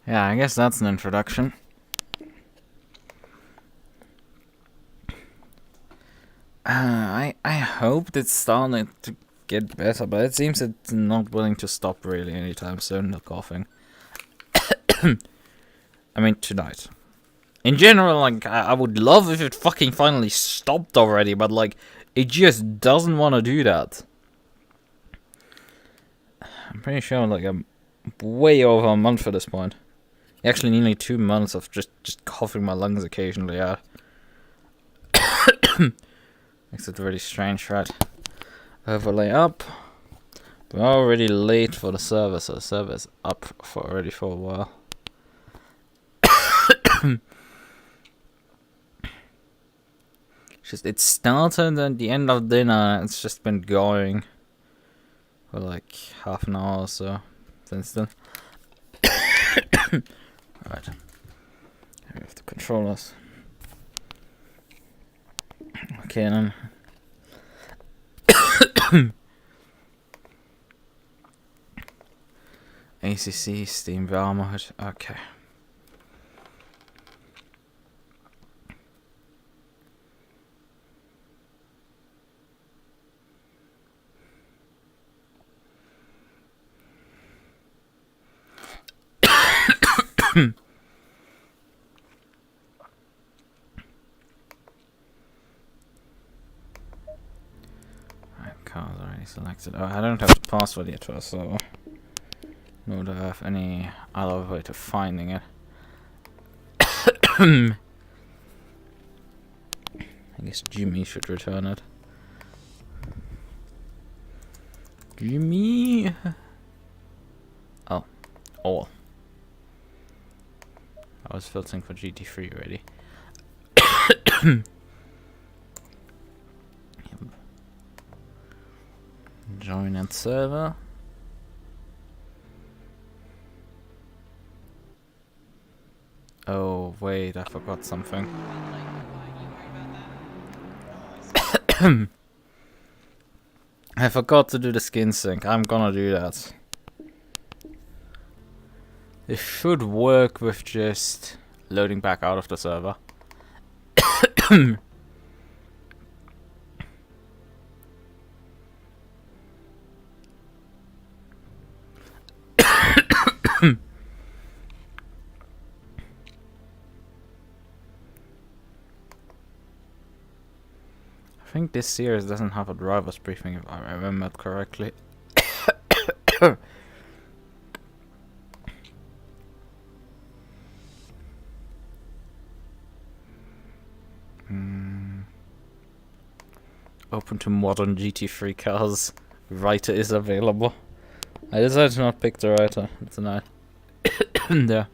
Yeah, I guess that's an introduction. I hoped it's starting to get better, but it seems it's not willing to stop really anytime soon, the coughing. I mean, tonight. In general, like, I would love if it fucking finally stopped already, but, like, it just doesn't want to do that. I'm pretty sure, like, I'm way over a month at this point. Actually, nearly 2 months of just coughing my lungs occasionally out. Makes it really strange, right? Overlay up. We're already late for the server, so the server's up already for a while. It started at the end of dinner. It's just been going for like half an hour or so since then. Right. We have the controllers. Okay then. ACC, Steam VR mode. Okay. Car's already selected. Oh, I don't have the password yet first, so nor do I have any other way to finding it. I guess Jimmy should return it. Jimmy. Oh, all. I was filtering for GT3 already. Join that server. Oh wait, I forgot something. I forgot to do the skin sync. I'm gonna do that. It should work with just loading back out of the server. I think this series doesn't have a driver's briefing if I remember correctly. Open to modern GT3 cars. Writer is available. I decided to not pick the writer tonight. Yeah.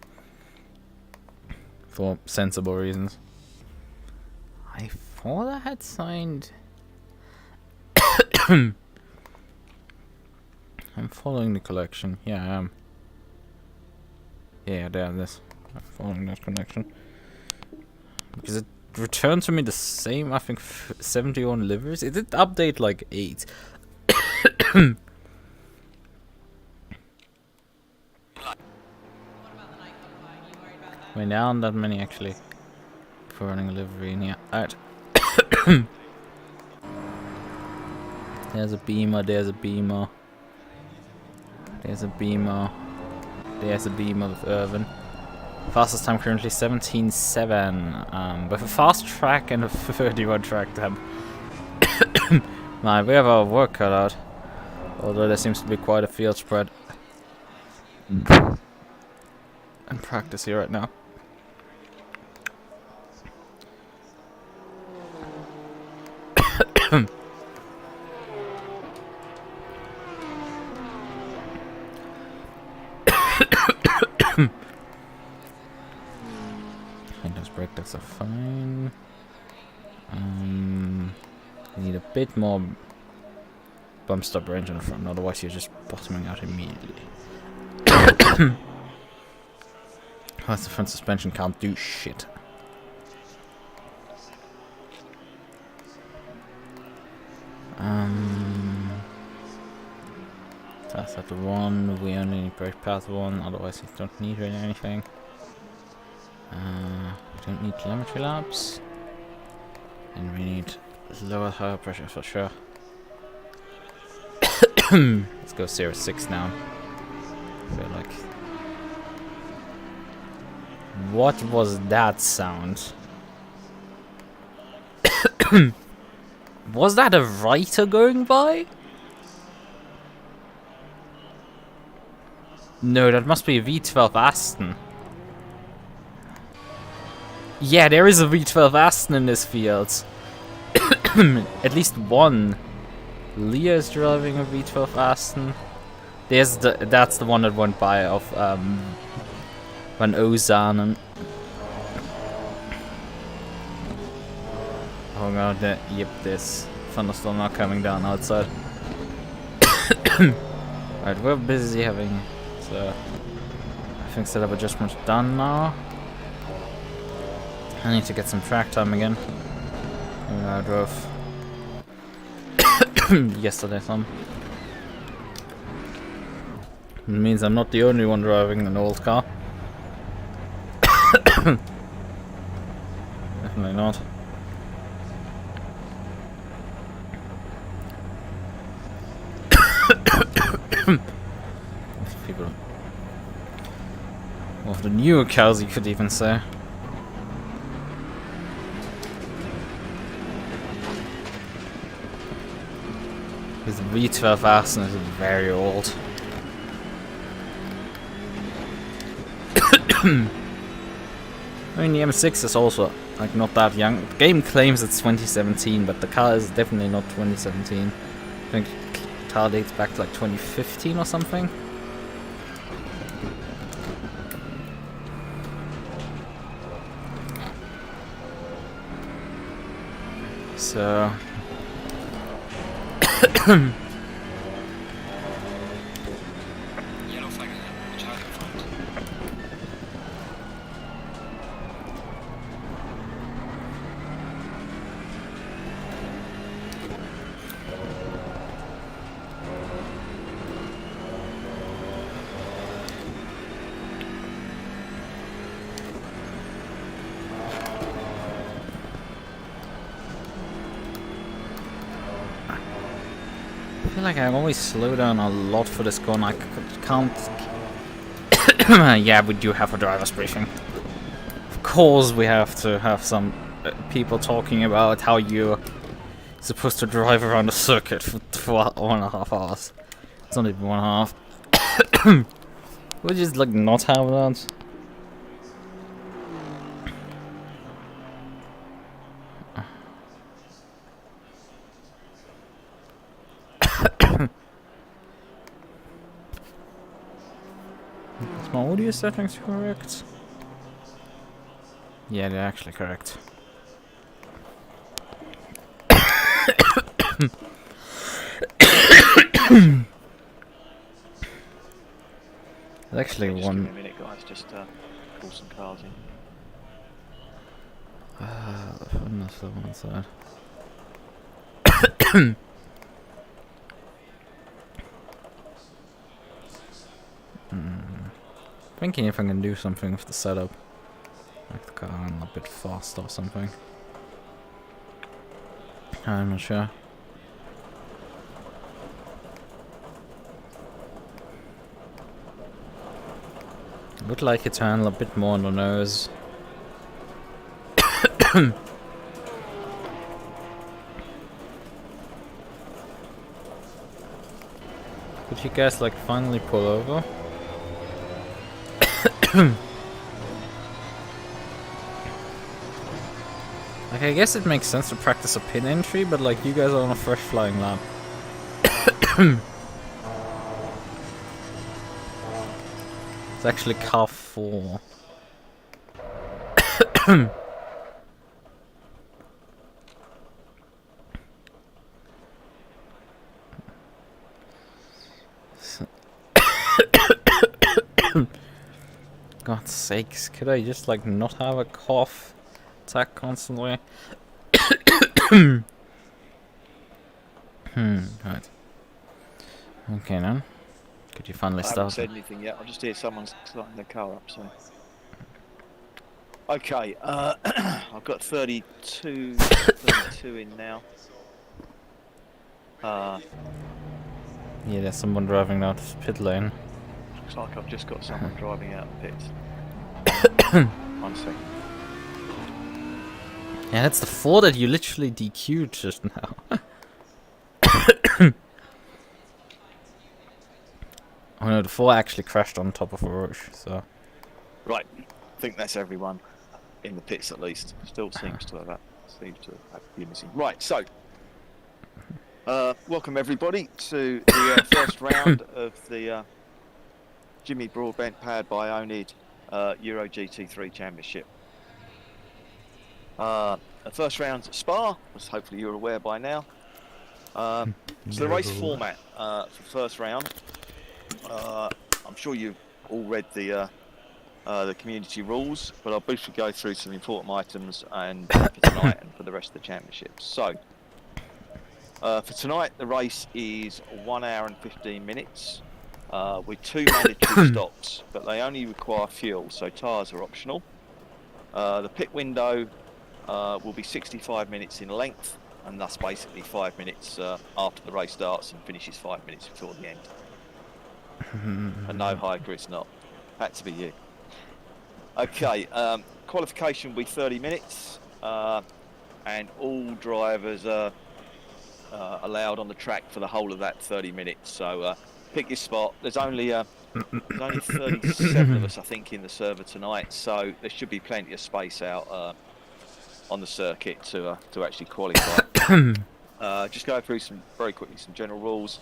For sensible reasons. I thought I had signed. I'm following the collection. Yeah, I am. Yeah, there it is. I'm following that connection. Because it returned to me the same, I think, 71 liveries. It did update like 8. I mean, there aren't that many actually for running a livery in here. Alright. There's a Beamer, there's a Beamer. There's a Beamer. There's a Beamer with Irvin. Fastest time currently 17.7. With a fast track and a 31 track time. Man, we have our work cut out. Although there seems to be quite a field spread. And practice here right now. Windows brake ducts are fine. Need a bit more bump stop range on the front, otherwise you're just bottoming out immediately. Plus the front suspension can't do shit. Path at 1, we only need brake path 1, otherwise we don't need really anything. We don't need telemetry labs. And we need lower higher pressure for sure. Let's go 0.6 now. I feel like. What was that sound? Was that a writer going by? No, that must be a V12 Aston. Yeah, there is a V12 Aston in this field. At least one. Leah is driving a V12 Aston. That's the one that went by of Van Ozan and oh god, yep, this thunderstorm not coming down outside. Right, we're busy having, so I think setup adjustment done now. I need to get some track time again. I drove yesterday some. It means I'm not the only one driving an old car. Definitely not. People of the newer cars, you could even say. This V12 Aston is very old. I mean, the M6 is also like not that young. The game claims it's 2017, but the car is definitely not 2017. I think the car dates back to like 2015 or something. So Yellow flag ahead, charge in front. I feel like I always slow down a lot for this gun. I can't. Yeah, we do have a driver's briefing. Of course, we have to have some people talking about how you're supposed to drive around the circuit for 1.5 hours. It's not even 1.5. We'll just like not have that. Is my audio settings correct? Yeah, they're actually correct. There's actually Just one. give me a minute, guys. Just pull some cars in. That's the one side. Thinking if I can do something with the setup, like the car run a bit faster or something. I'm not sure. Would like it to handle a bit more on the nose. Could you guys like finally pull over? Like, I guess it makes sense to practice a pin entry, but like you guys are on a fresh flying lap. It's actually car 4. God's sakes, could I just like not have a cough attack constantly? Right. Okay then. Could you finally I haven't start? said anything yet. I just hear someone's starting their car up. So. Okay, I've got 32 in now. Yeah, there's someone driving out of pit lane. Looks like I've just got someone driving out of the pits. 1 second. Yeah, that's the 4 that you literally DQ'd just now. Oh no, the 4 actually crashed on top of a Rouge, so... Right, I think that's everyone in the pits at least. Still seems to have a few missing. Right, so welcome everybody to the first round of the Jimmy Broadbent powered by Audi Euro GT3 Championship. The first round's at Spa, as hopefully you're aware by now. So the race format for the first round. I'm sure you've all read the community rules, but I'll briefly go through some important items and for tonight and for the rest of the championships. So, for tonight, the race is 1 hour and 15 minutes with 2 mandatory stops, but they only require fuel, so tyres are optional. The pit window will be 65 minutes in length, and that's basically 5 minutes after the race starts and finishes 5 minutes before the end. And no, Hiker, it's not. Had to be you. Okay, qualification will be 30 minutes, and all drivers are allowed on the track for the whole of that 30 minutes. So pick your spot. There's only 37 of us, I think, in the server tonight, so there should be plenty of space out on the circuit to actually qualify. Just go through very quickly some general rules.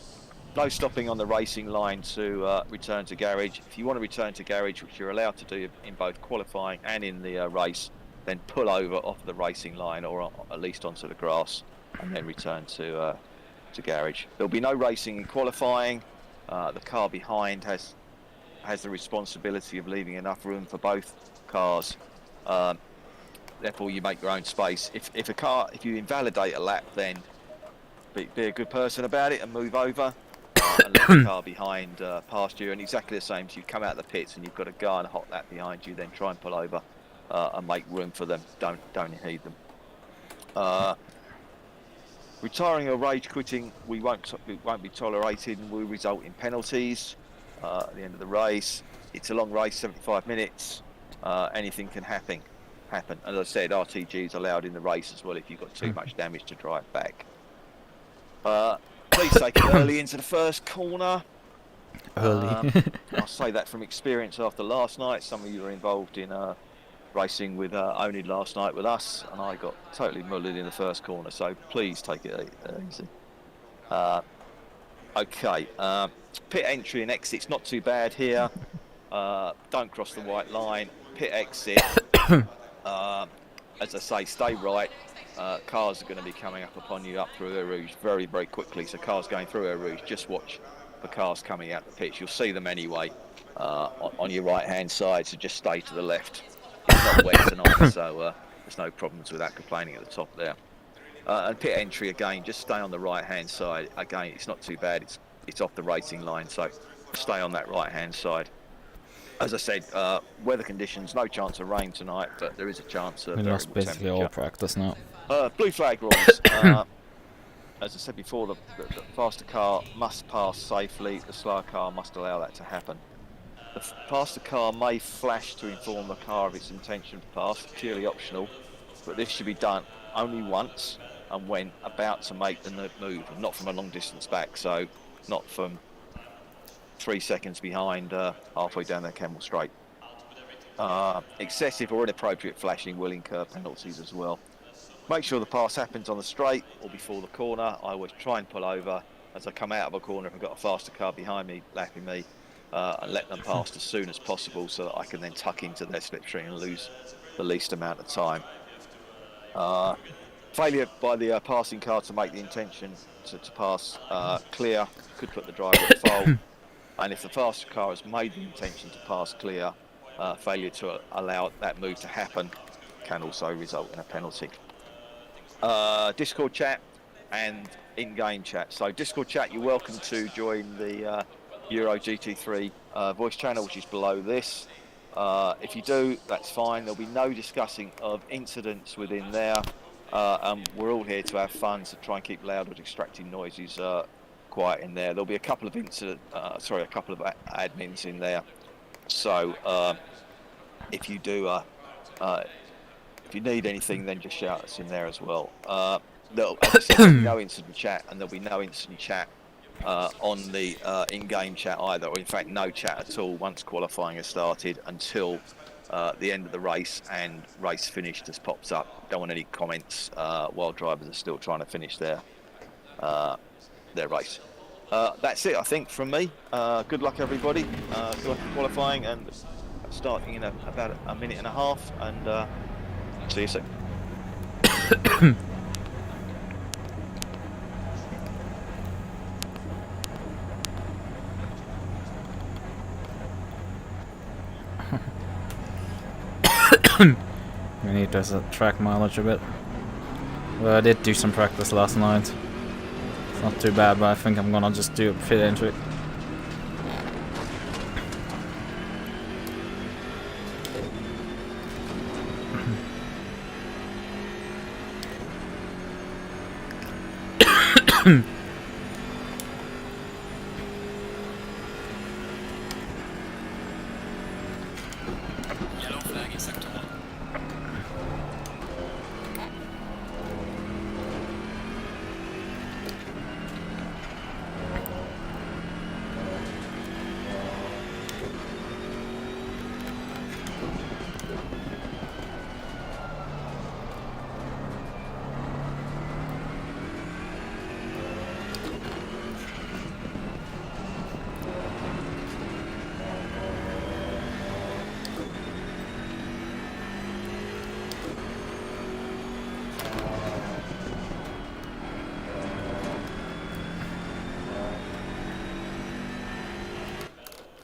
No stopping on the racing line to return to garage. If you want to return to garage, which you're allowed to do in both qualifying and in the race, then pull over off the racing line or at least onto the grass and then return to garage. There'll be no racing in qualifying. The car behind has the responsibility of leaving enough room for both cars. Therefore, you make your own space. If you invalidate a lap, then be a good person about it and move over. And let the car behind past you, and exactly the same. So you come out of the pits and you've got a guy and a hot lap behind you, then try and pull over and make room for them. Don't impede them. Retiring or rage quitting won't be tolerated and will result in penalties at the end of the race. It's a long race, 75 minutes. Anything can happen. As I said, RTG is allowed in the race as well if you've got too much damage to drive back. Please take it early into the first corner. Early. I'll say that from experience after last night. Some of you were involved in racing with Onid last night with us, and I got totally mullered in the first corner, so please take it easy. Okay, pit entry and exit's not too bad here. Don't cross the white line. Pit exit. As I say, stay right. Cars are going to be coming up upon you up through Eau Rouge very, very quickly. So cars going through Eau Rouge, just watch the cars coming out the pitch. You'll see them anyway on your right-hand side, so just stay to the left. It's not wet tonight, so there's no problems with that complaining at the top there. And pit entry, again, just stay on the right-hand side. Again, it's not too bad. It's off the racing line, so stay on that right-hand side. As I said, weather conditions, no chance of rain tonight, but there is a chance of We lost basically all practice now. Blue flag rules. As I said before, the faster car must pass safely. The slower car must allow that to happen. The faster car may flash to inform the car of its intention to pass, purely optional, but this should be done only once and when about to make the move, not from a long distance back, so not from 3 seconds behind halfway down the Kemmel Straight. Excessive or inappropriate flashing will incur penalties as well. Make sure the pass happens on the straight or before the corner. I always try and pull over as I come out of a corner if I've got a faster car behind me, lapping me, and let them pass as soon as possible so that I can then tuck into their slipstream and lose the least amount of time. Failure by the passing car to make the intention to pass clear could put the driver at fault. And if the faster car has made the intention to pass clear, failure to allow that move to happen can also result in a penalty. Discord chat and in-game chat. So Discord chat, you're welcome to join the Euro GT3 voice channel, which is below this. If you do, that's fine. There'll be no discussing of incidents within there. We're all here to have fun, so try and keep loud or distracting noises quiet in there. There'll be a couple of admins in there. So if you do, if you need anything, then just shout us in there as well. There'll be no incident chat, and there'll be no incident chat on the in-game chat either, or in fact no chat at all once qualifying has started until the end of the race and race finish just pops up. Don't want any comments while drivers are still trying to finish their race. That's it, I think, from me. Good luck, everybody. Good luck in qualifying, and starting in about a minute and a half, and see you soon. We need to track mileage a bit. Well, I did do some practice last night. It's not too bad, but I think I'm gonna just fit into it. Yellow flag in sector 1.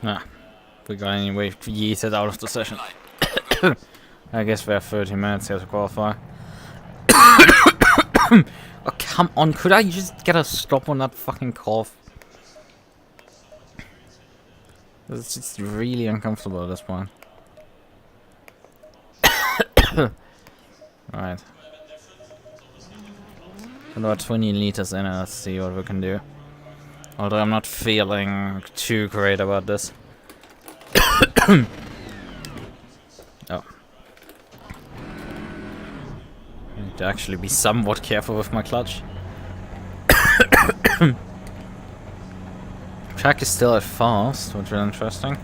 Ah, we got anyway yeeted out of the session. I guess we have 30 minutes here to qualify. Oh, come on, could I just get a stop on that fucking cough? It's just really uncomfortable at this point. Right. About 20 liters in it, let's see what we can do. Although I'm not feeling too great about this. Oh. I need to actually be somewhat careful with my clutch. Track is still at fast, which is interesting.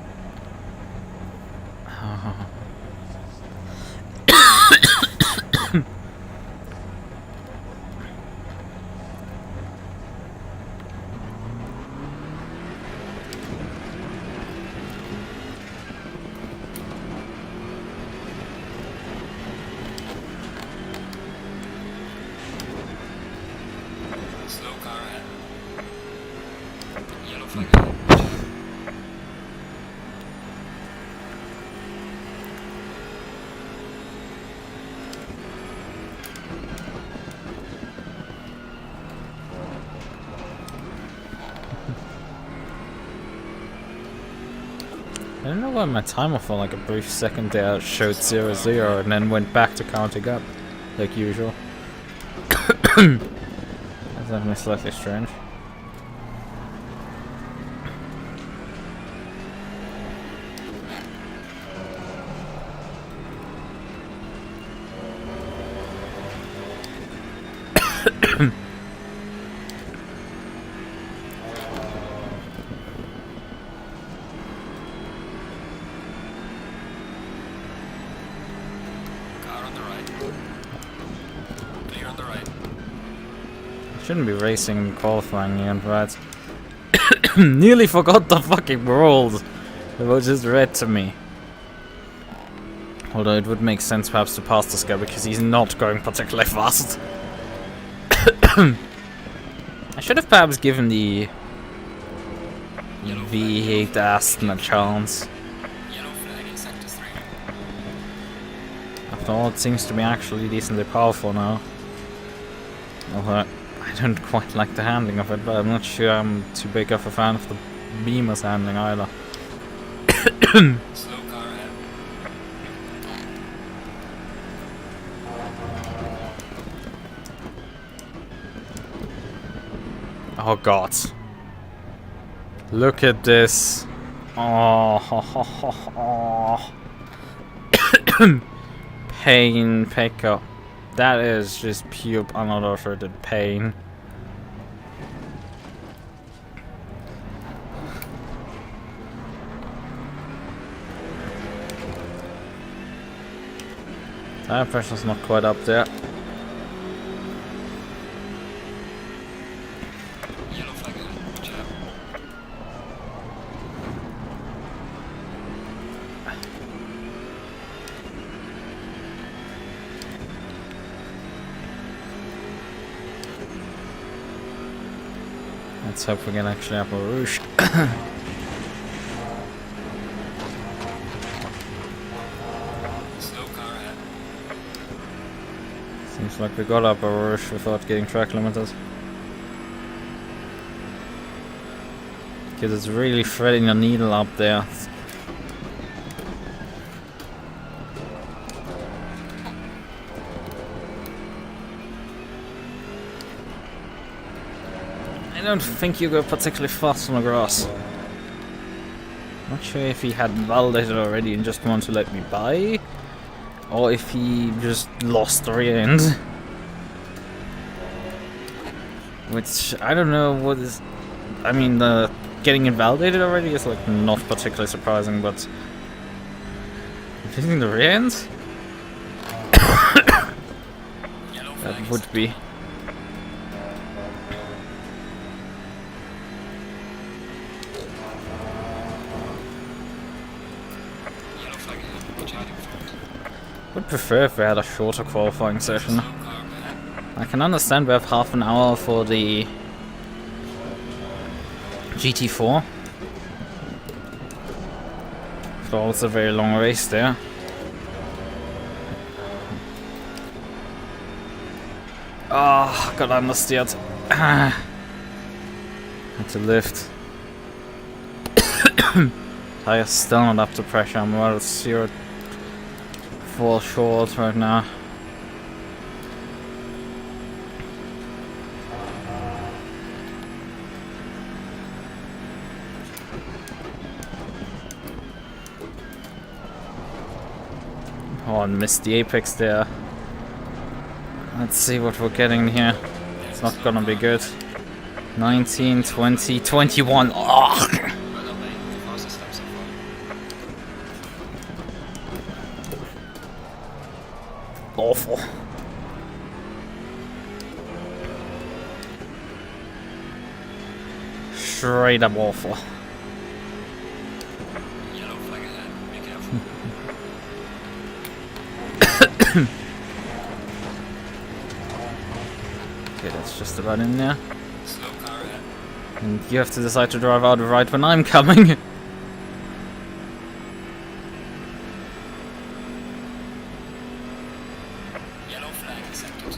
Slow car ahead. Yellow flag ahead. I don't know why my timer for like a brief second there showed 0-0 and then went back to counting up, like usual. That's definitely slightly strange. Car on the right. Clear on the right. Shouldn't be racing and qualifying again, right? Nearly forgot the fucking rules. It was just read to me. Although it would make sense perhaps to pass this guy because he's not going particularly fast. I should have perhaps given the V8 Aston a chance. Yellow flag in sector 3. After all, it seems to be actually decently powerful now. Although I don't quite like the handling of it, but I'm not sure I'm too big of a fan of the beamer's handling either. Slow car ahead. Oh god. Look at this. Oh. Pain pickup. That is just pure unadulterated pain. Tire pressure's not quite up there. Yellow flag ahead. Watch out. Let's hope we can actually have a Rouge. Slow car ahead. Seems like we got up a Rouge without getting track limited. Because it's really threading the needle up there. I don't think you go particularly fast on the grass. Not sure if he had validated already and just wanted to let me by, or if he just lost the rear end. Which, I don't know what is... I mean, the getting invalidated already is like not particularly surprising, but... Losing the rear end? Yellow That flag. would be... Yellow flag ahead. Watch out in front. Would prefer if we had a shorter qualifying session. Slow car ahead. I can understand we have half an hour for the GT4. So it's a very long race there. Ah, got understeered. Had to lift. Tire's still not up to pressure. I'm about 0.4 short right now. Oh, and missed the apex there. Let's see what we're getting here. It's not gonna be good. 19, 20, 21. Oh! Well done, mate. The fastest lap so far. Awful. Straight up awful. Yellow flag ahead. Be careful. Okay, that's just about in there. Slow car ahead. And you have to decide to drive out right when I'm coming. Yellow flag accepted.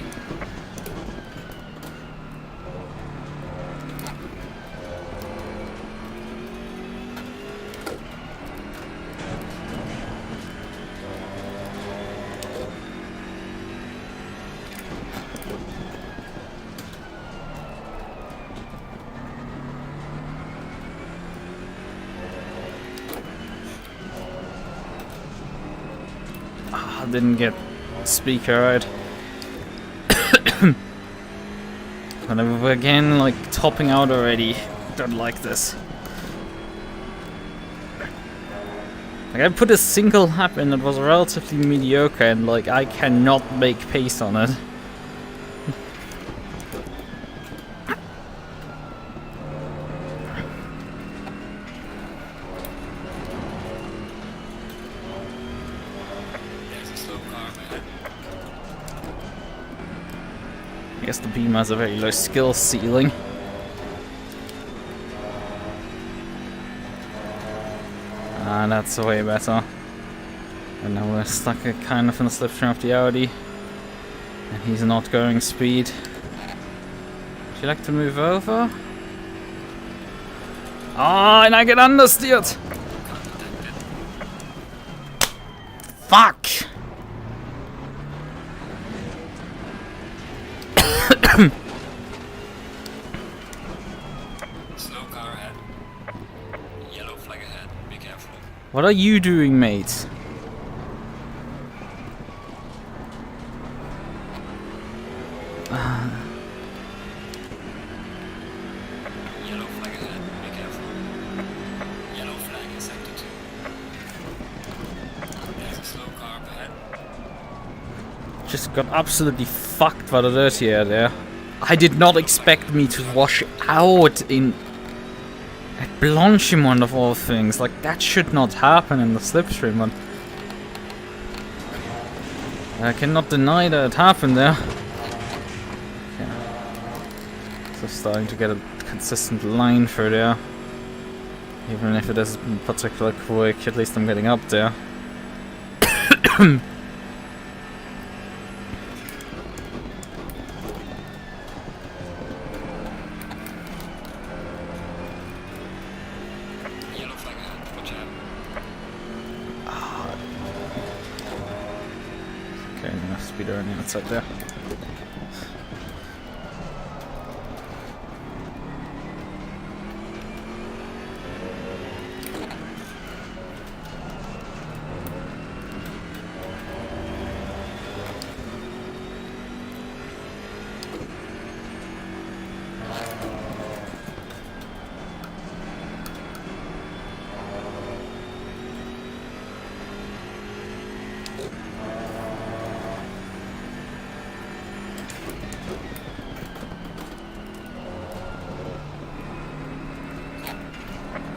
Ah, didn't get speaker right. And we're again like topping out already. Don't like this. Like I put a single lap in that was relatively mediocre and like I cannot make pace on it. There's a slow car ahead. I guess the beam has a very low skill ceiling. Ah, that's way better. And now we're stuck kind of in the slipstream of the Audi. And he's not going speed. Would you like to move over? Oh, and I get understeered. Fuck. Slow car ahead. Yellow flag ahead. Be careful. What are you doing, mate? Yellow flag ahead. Be careful. Yellow flag in sector 2. There's a slow car up ahead. Just got absolutely fucked by the dirty air there. I did not expect me to wash out in at Blanchimont of all things. Like, that should not happen in the slipstream, but I cannot deny that it happened there. Yeah. So starting to get a consistent line through there. Even if it isn't particularly quick, at least I'm getting up there. Yellow flag ahead. Watch out. Okay, I'm gonna speed around the outside there.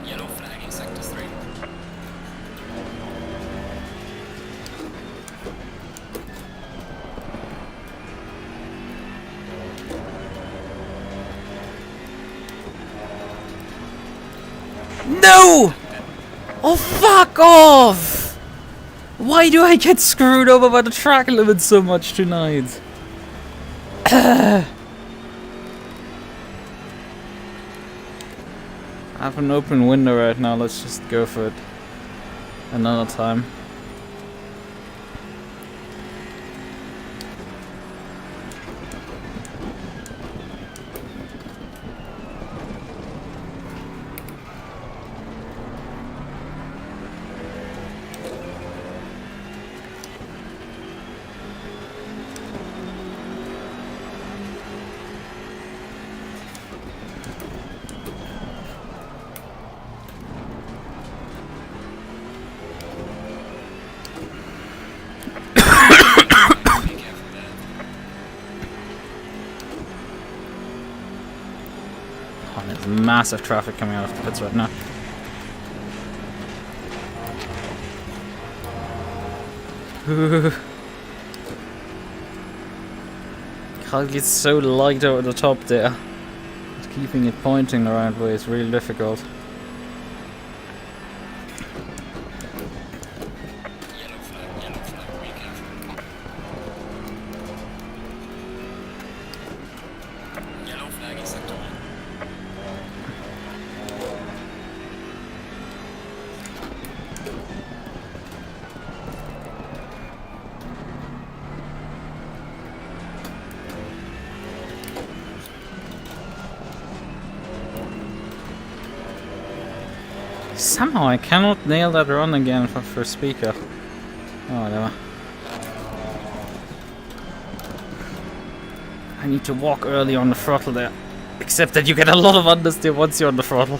Yellow flag in sector 3. No! Oh, fuck off! Why do I get screwed over by the track limit so much tonight? I have an open window right now, let's just go for it another time. Be careful there. Oh, there's massive traffic coming out of the pits right now. Can't get so light over the top there. But keeping it pointing the right way is really difficult. Yellow flag, be careful. Yellow flag in sector 1. Somehow I cannot nail that run again for speaker. Oh, whatever. I need to walk early on the throttle there. Except that you get a lot of understeer once you're on the throttle.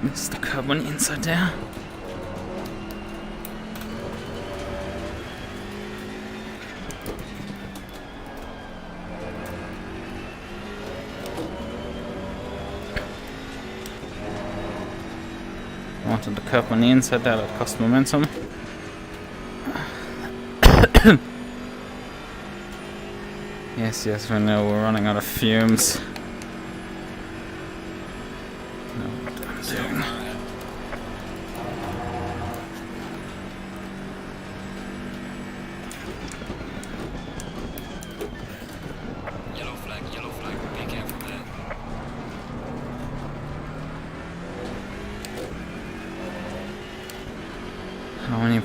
Missed the curb on the inside there. Wanted the curb on the inside there, that cost momentum. Yes, we know we're running out of fumes. No, what I'm Slow doing. car ahead.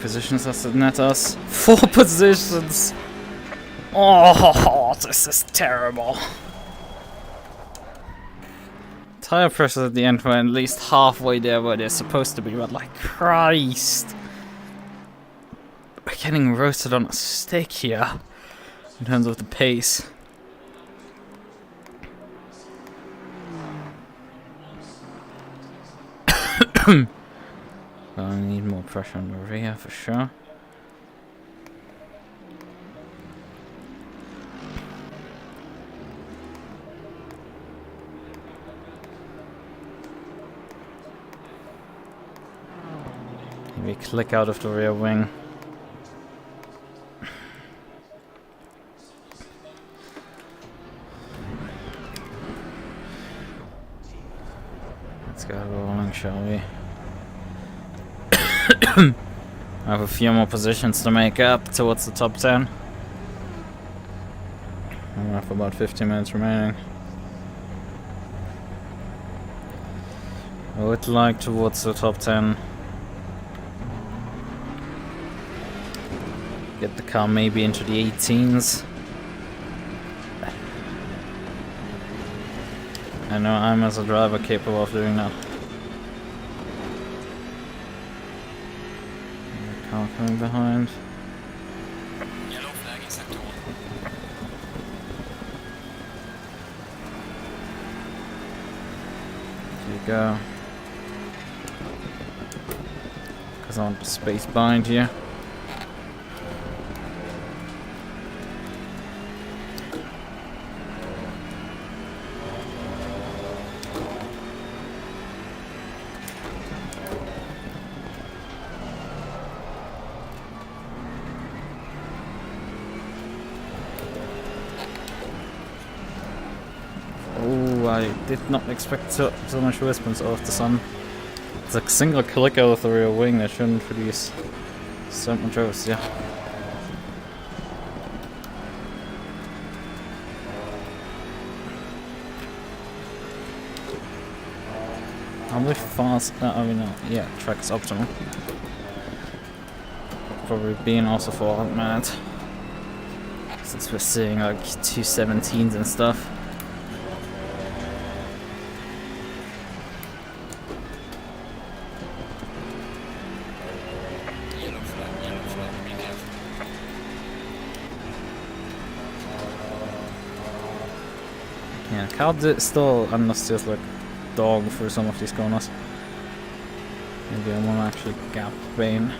positions does it net us? 4 positions! Oh, this is terrible. Tire pressures at the end were at least halfway there where they're supposed to be, but like, Christ! We're getting roasted on a stick here, in terms of the pace. Well, I need more pressure on the rear for sure. Maybe click out of the rear wing. Let's go rolling, shall we? I have a few more positions to make up towards the top 10. I have about 15 minutes remaining. I would like towards the top 10. Get the car maybe into the 18s. I know I'm as a driver capable of doing that. Car coming behind. Yellow flag in sector 1. Here you go. Because I want the space behind you. I did not expect so much response off the sun. It's a single click out of the rear wing that shouldn't produce so much roast, yeah. How very fast? I mean, yeah, track is optimal. Probably being also for alt mad, since we're seeing like 217s and stuff. Yeah, car still understeers like dog through some of these corners. Maybe I want to actually gap Bane.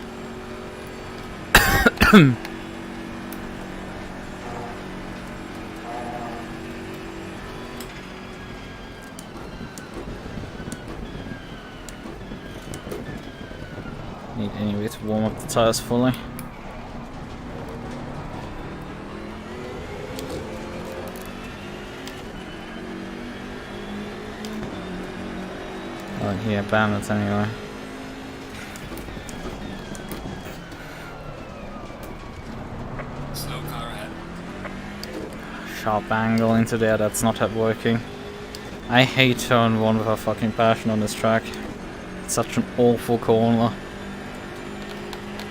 Need anyway to warm up the tires fully. Oh yeah, balance anyway. Slow car ahead. Sharp angle into there, that's not working. I hate turn 1 with a fucking passion on this track. It's such an awful corner.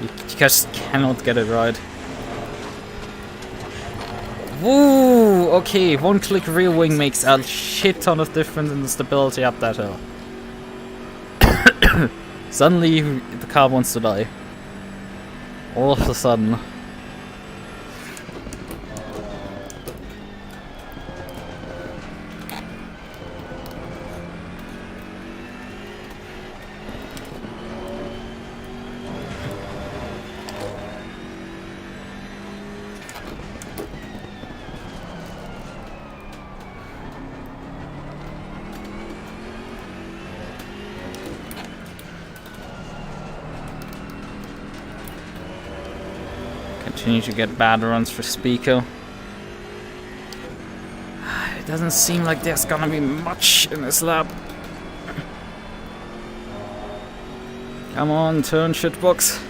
You just cannot get it right. Woo! Okay, 1 click rear wing makes a shit ton of difference in the stability up that hill. Suddenly, the car wants to die. All of a sudden. Continue to get bad runs for Spico. It doesn't seem like there's gonna be much in this lap. Come on, turn shitbox.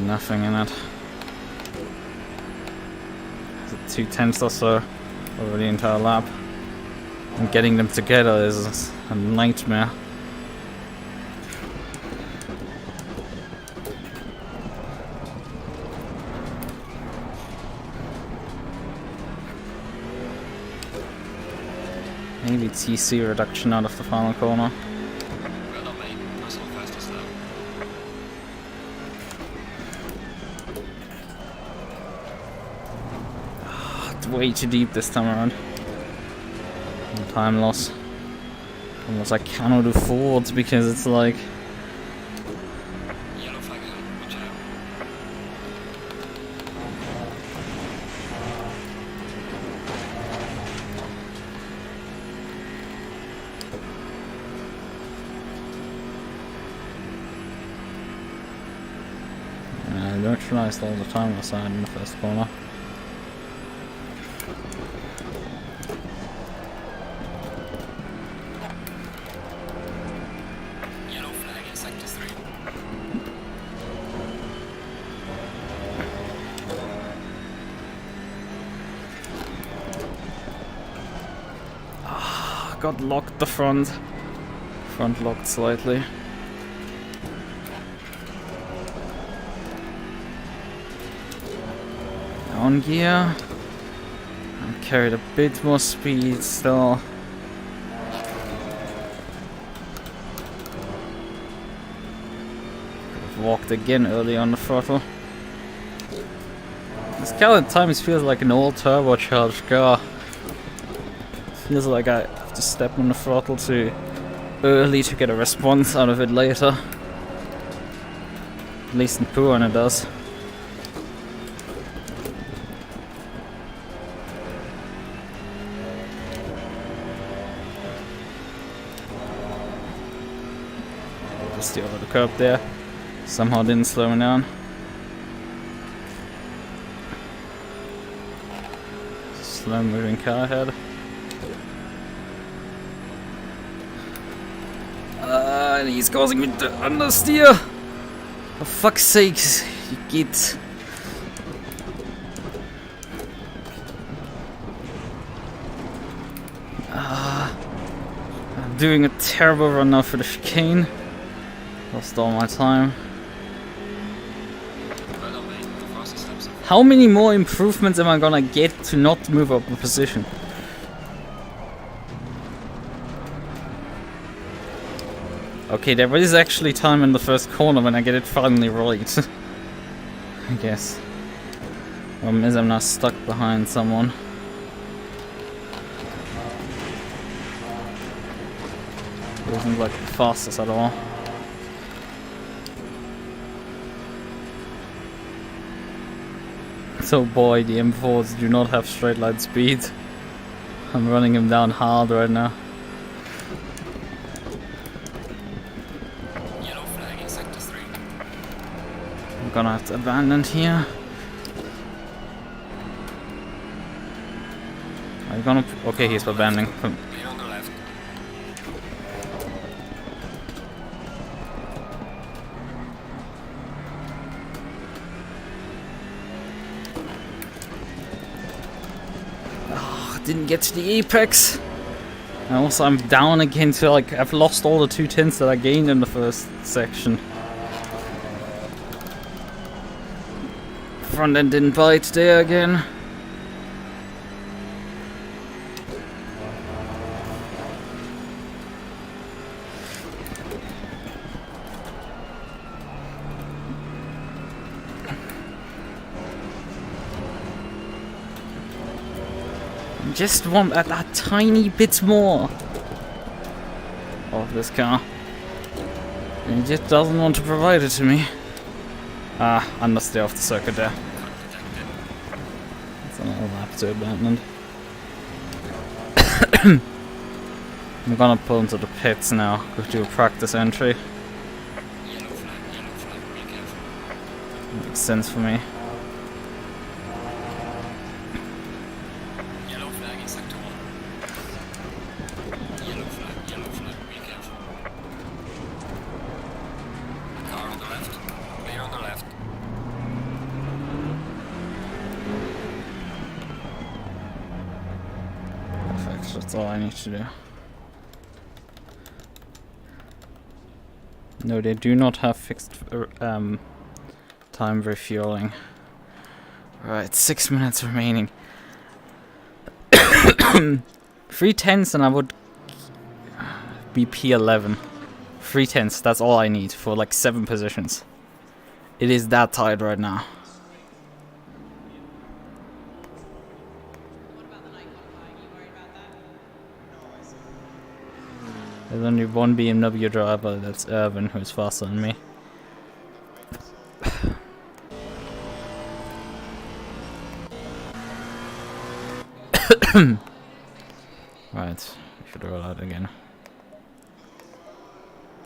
Nothing in it. Is it 2/10 or so over the entire lap? And getting them together is a nightmare. Maybe TC reduction out of the final corner. Well done, mate. Personal fastest lap. It's way too deep this time around. And time loss. Almost I cannot afford because it's like Yellow flag ahead. Watch out. I neutralized all the time aside in the first corner. Yellow flag in sector 3. Got locked the front. Front locked slightly. Down gear. I carried a bit more speed still. Could've walked again early on the throttle. This car at times feels like an old turbocharged car. Feels like I have to step on the throttle too early to get a response out of it later. At least in Pooh it does. Just over the curb there. Somehow didn't slow me down. Slow moving car ahead. And he's causing me to understeer. For fuck's sake, you get. I'm doing a terrible run now for the chicane. Lost all my time. Well done, mate. The fastest laps. How many more improvements am I gonna get to not move up a position? Okay, there is actually time in the first corner when I get it finally right. I guess. Problem is I'm now stuck behind someone. It isn't like the fastest at all. So boy, the M4s do not have straight line speed. I'm running him down hard right now. Yellow flag in sector 3. I'm gonna have to abandon here. Are you gonna... Okay, he's abandoning. Clear on the left. Didn't get to the apex. And also I'm down again to like, I've lost all the 210s that I gained in the first section. Front end didn't bite there again. Just want a tiny bit more of this car. And he just doesn't want to provide it to me. Ah, understeer off the circuit there. That's another lap to abandoned. I'm gonna pull into the pits now. Go do a practice entry. Yellow flag, be careful. Makes sense for me. Yellow flag in sector 1. Yellow flag, be careful. That's all I need to do. No, they do not have fixed time refueling. Right, 6 minutes remaining. 3/10 and I would be P11. 3/10, that's all I need for like 7 positions. It is that tight right now. There's only one BMW driver, that's Irvin, who's faster than me. Right, I should roll out again.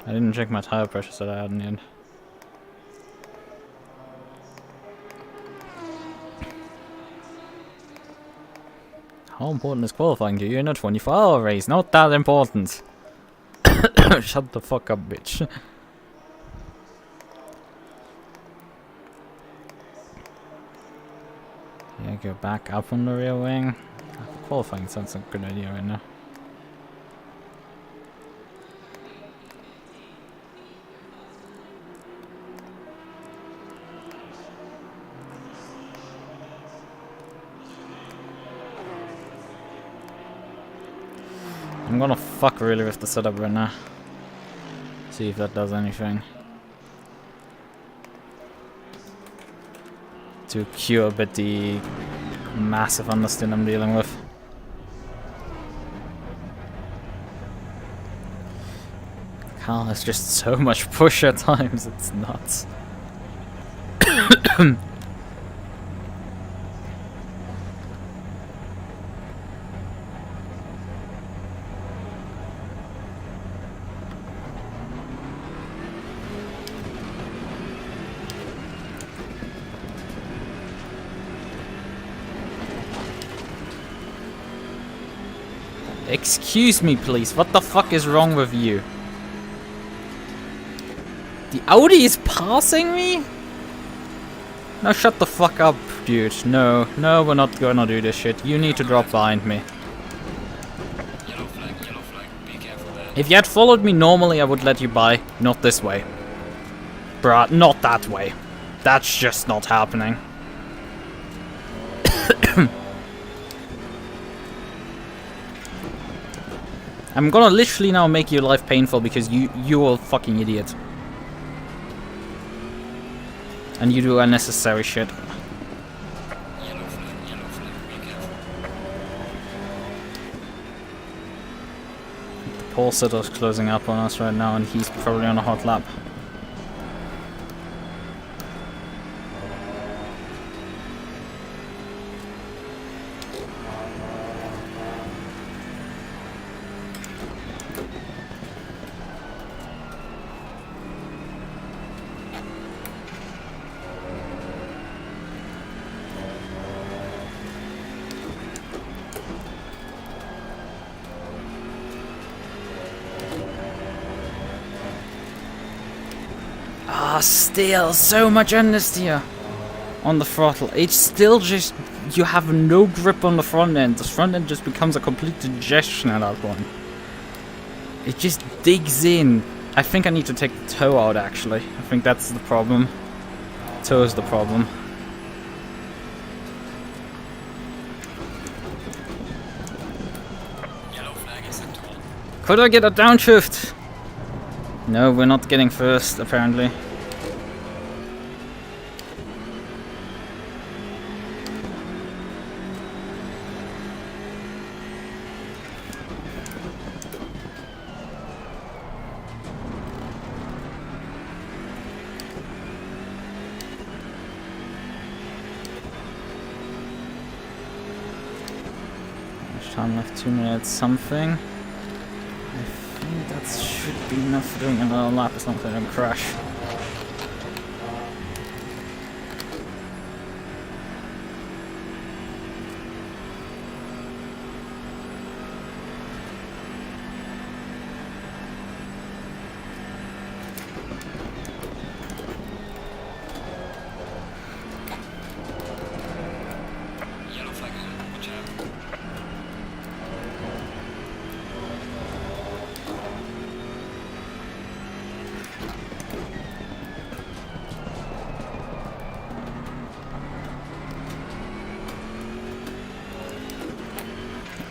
I didn't check my tire pressure, so I had in the end. How important is qualifying to you in a 24-hour race? Not that important. Shut the fuck up, bitch. Yeah, go back up on the rear wing. Qualifying sounds like a good idea right now. I'm gonna fuck really with the setup right now. See if that does anything. To cure a bit the massive understeer I'm dealing with. Car has just so much push at times, it's nuts. Excuse me, please. What the fuck is wrong with you? The Audi is passing me? No, shut the fuck up, dude. No, we're not gonna do this shit. You need to drop behind me. Yellow flag, be careful there. If you had followed me normally, I would let you by. Not this way. Bruh, not that way. That's just not happening. I'm gonna literally now make your life painful because you're a fucking idiot. And you do unnecessary shit. Yellow flag, be careful. The pole sitter's closing up on us right now and he's probably on a hot lap. Still so much understeer on the throttle. It's still just, you have no grip on the front end. The front end just becomes a complete digestion at that point. It just digs in. I think I need to take the toe out actually. I think that's the problem. Toe is the problem. Yellow flag is active. Could I get a downshift? No, we're not getting first apparently. Time left, 2 minutes something. I think that should be enough for doing another lap as long as I don't crash.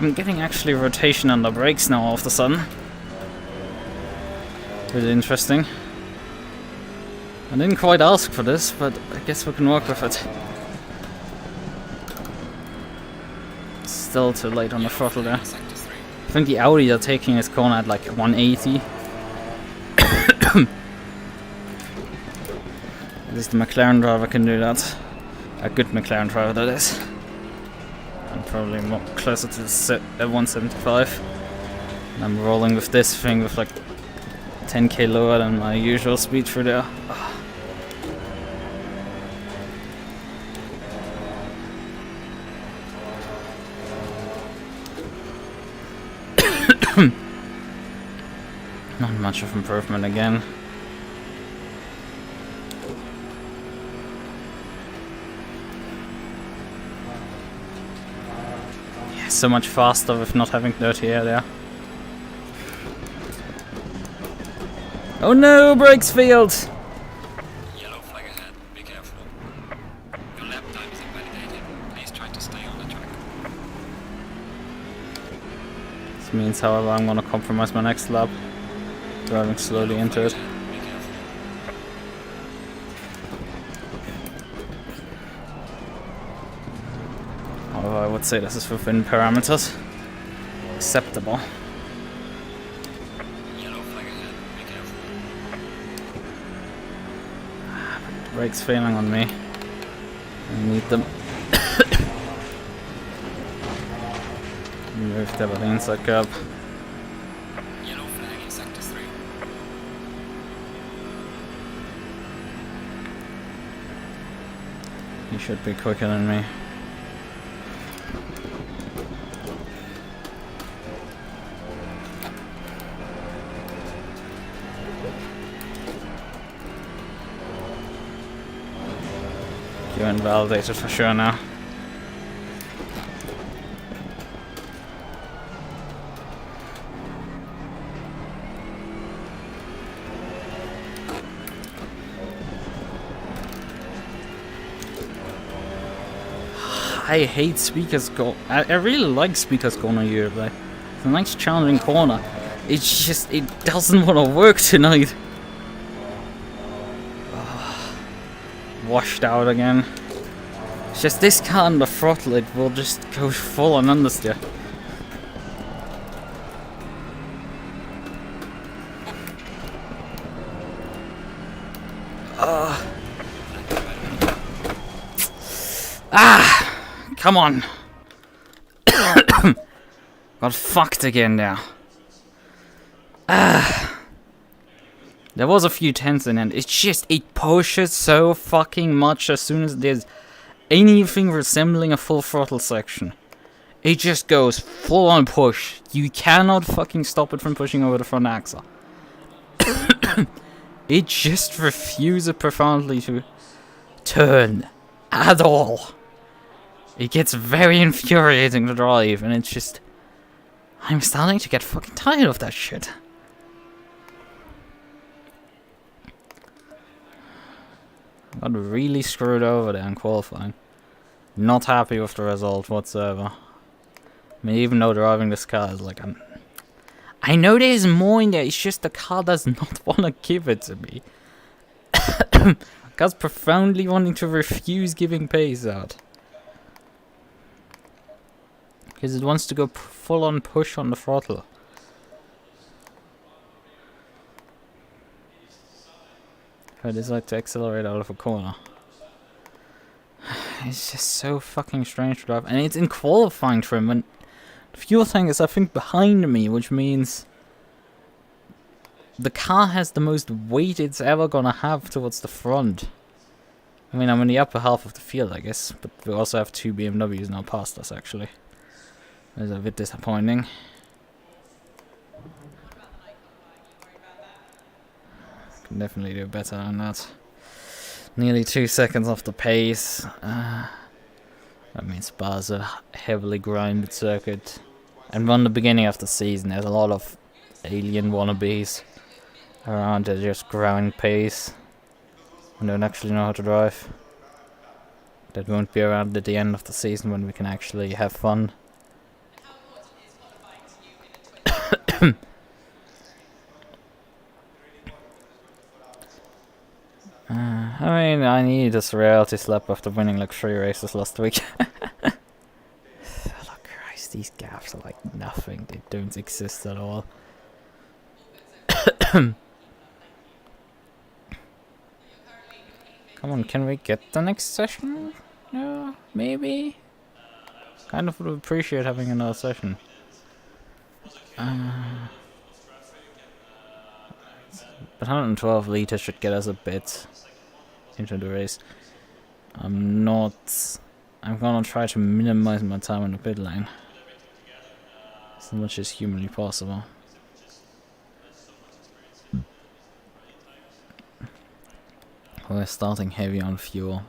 I'm getting actually rotation on the brakes now all of a sudden. Really interesting. I didn't quite ask for this, but I guess we can work with it. Still too late on the throttle there. I think the Audi are taking this corner at like 180. At least the McLaren driver can do that. A good McLaren driver, that is. And probably more closer to the 175. And I'm rolling with this thing with like 10k lower than my usual speed through there. Not much of improvement again. Yeah, so much faster with not having dirty air there. Oh no, brakes failed! Yellow flag ahead, be careful. Your lap time is invalidated. Please try to stay on the track. This means, however, I'm gonna compromise my next lap. Driving slowly into it. Be careful. Although I would say this is within parameters. Acceptable. Yellow flag ahead, be careful. Brakes failing on me. I need them. Move the inside curb. Yellow flag in sector 3. He should be quicker than me. You're invalidated for sure now. I hate speakers go. I really like speakers corner here, but it's a nice challenging corner. It's just, it doesn't want to work tonight. Washed out again. It's just this car on the throttle, it will just go full on understeer. Come on. Got fucked again there. There was a few tenths in it. It's just, it pushes so fucking much as soon as there's anything resembling a full throttle section. It just goes full on push. You cannot fucking stop it from pushing over the front axle. It just refuses profoundly to turn at all. It gets very infuriating to drive, and it's just, I'm starting to get fucking tired of that shit. Got really screwed over there in qualifying. Not happy with the result whatsoever. I mean, even though driving this car is like, I know there's more in there, it's just the car does not want to give it to me. The car's profoundly wanting to refuse giving pace out. Because it wants to go full on push on the throttle. I decide to accelerate out of a corner. It's just so fucking strange to drive. And it's in qualifying trim. And the fuel tank is, I think, behind me, which means the car has the most weight it's ever gonna have towards the front. I mean, I'm in the upper half of the field, I guess. But we also have two BMWs now past us, actually. It's a bit disappointing. Can definitely do better than that. Nearly 2 seconds off the pace. That means Spa's a heavily grinded circuit. And from the beginning of the season, there's a lot of alien wannabes around that just grind pace and don't actually know how to drive. That won't be around at the end of the season when we can actually have fun. I mean, I need this reality slap after winning like 3 races last week. Oh, Christ, these gaps are like nothing. They don't exist at all. Come on, can we get the next session? No, maybe? Kind of would appreciate having another session. But 112 liters should get us a bit into the race. I'm gonna try to minimize my time in the pit lane as much as humanly possible. We're starting heavy on fuel.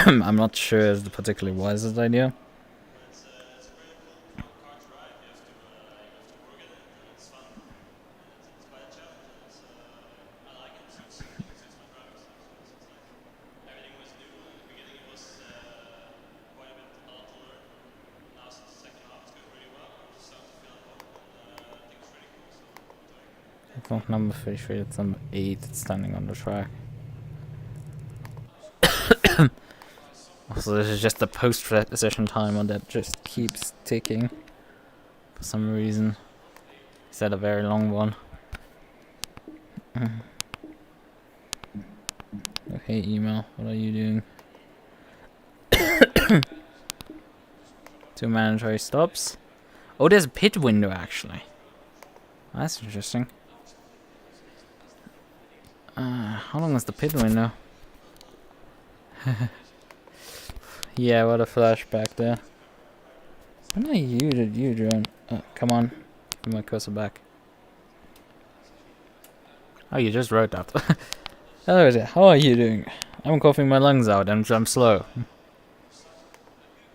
I'm not sure it's the particularly wisest idea. Number 33, it's number 8, it's standing on the track. Also, this is just a post-session timer that just keeps ticking for some reason. Is that a very long one? Okay, email, what are you doing? 2 mandatory stops. Oh, there's a pit window actually. That's interesting. How long is the pit window? Yeah, what a flashback there. When are you did you drone? Come on, give my cursor back. Oh, you just wrote that. Hello there, how are you doing? I'm coughing my lungs out and I'm slow.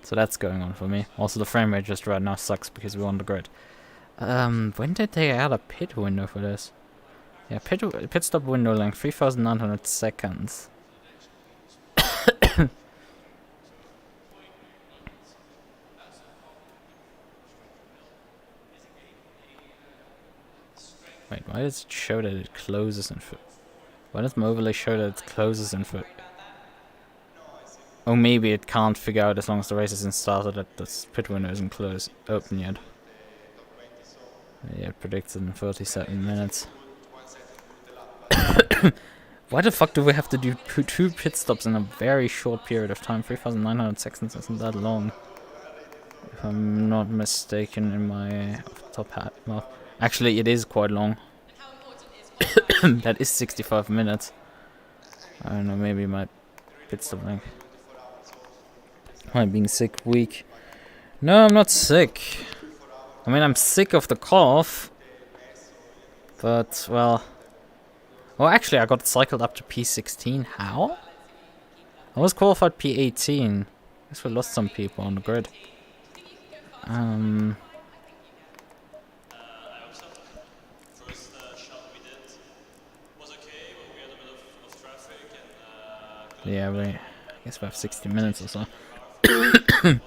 So that's going on for me. Also, the frame rate just right now sucks because we're on the grid. When did they add a pit window for this? Yeah, pit stop window length 3,900 seconds. Wait, why does it show that it closes in foot? Why does my overlay show that it closes in foot? Oh, maybe it can't figure out as long as the race isn't started that the pit window isn't open yet. Yeah, it predicts it in 37 minutes. Why the fuck do we have to do 2 pit stops in a very short period of time? 3,900 seconds isn't that long. If I'm not mistaken in my top hat. Well, actually it is quite long. That is 65 minutes. I don't know, maybe my pit stop length. Am I being sick weak? No, I'm not sick. I mean, I'm sick of the cough. But, well... Oh, actually, I got cycled up to P16. How? I was qualified P18. Guess we lost some people on the grid. Yeah, I guess we have 60 minutes or so. I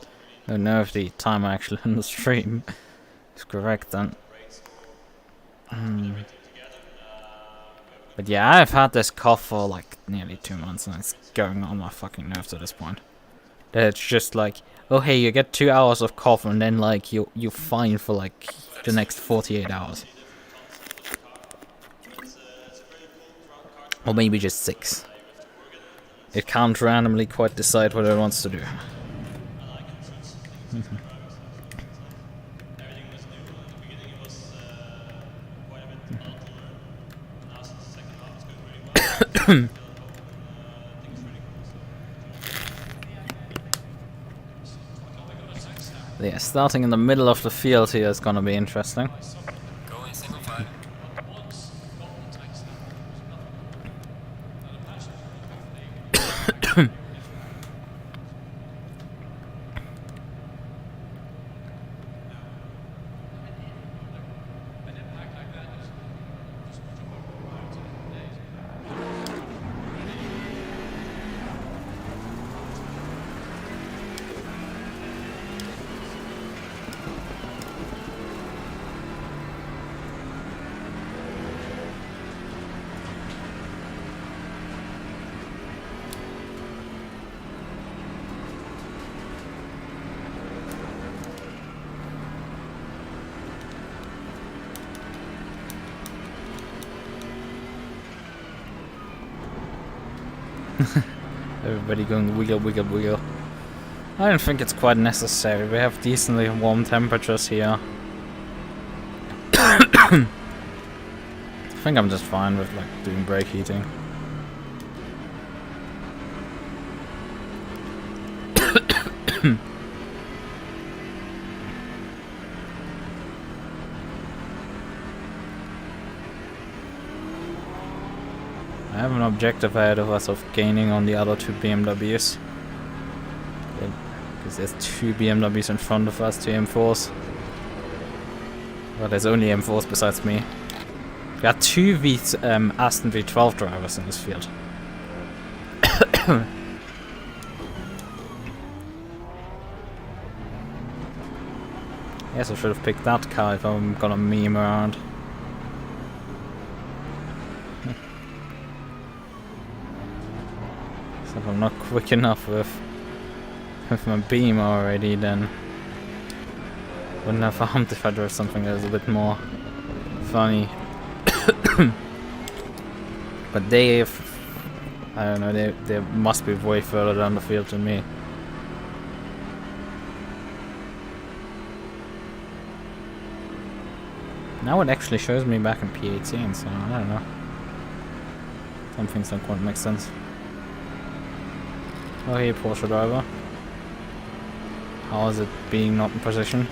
don't know if the timer actually in the stream is correct then. But yeah, I've had this cough for like nearly 2 months and it's going on my fucking nerves at this point. That it's just like, oh hey, you get 2 hours of cough and then like you're fine for like the next 48 hours. Or maybe just 6. It can't randomly quite decide what it wants to do. Yeah, starting in the middle of the field here is gonna be interesting. Go in single file. Everybody going wiggle, wiggle, wiggle. I don't think it's quite necessary. We have decently warm temperatures here. I think I'm just fine with like doing brake heating. I have an objective ahead of us of gaining on the other two BMWs. Because there's two BMWs in front of us, two M4s. Well, there's only M4s besides me. We got two Aston V12 drivers in this field. Yes, I should have picked that car if I'm gonna meme around. So if I'm not quick enough with my beam already, then wouldn't have harmed if I drove something that was a bit more funny. But I don't know, they must be way further down the field than me. Now it actually shows me back in P18, so I don't know. Some things don't quite make sense. Oh hey, Porsche driver. How is it being not in position?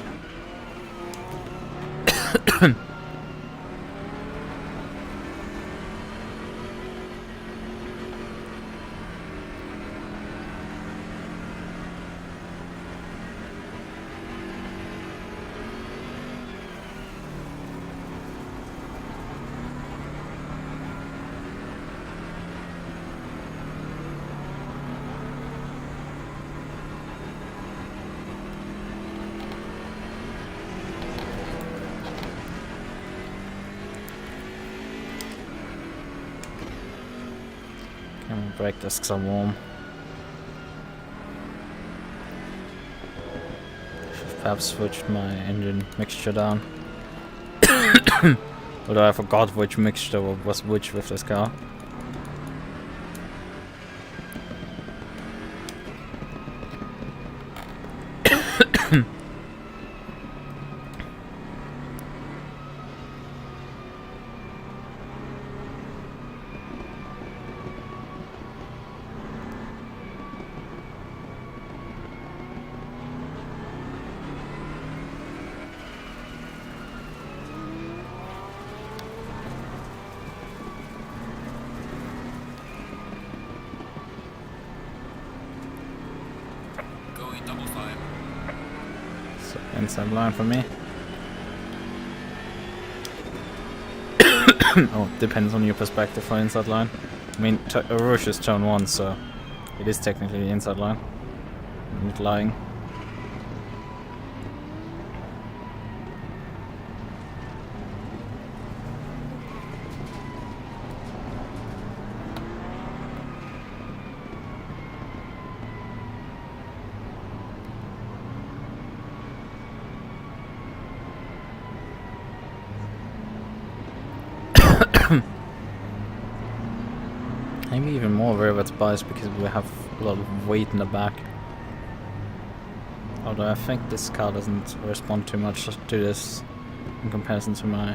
Brake discs are warm. Should perhaps switched my engine mixture down. Although I forgot which mixture was which with this car. Inside line for me. Oh, depends on your perspective for inside line. I mean, Rouge is turn 1, so it is technically the inside line. I'm not lying. Maybe even more reverse bias because we have a lot of weight in the back. Although I think this car doesn't respond too much to this in comparison to my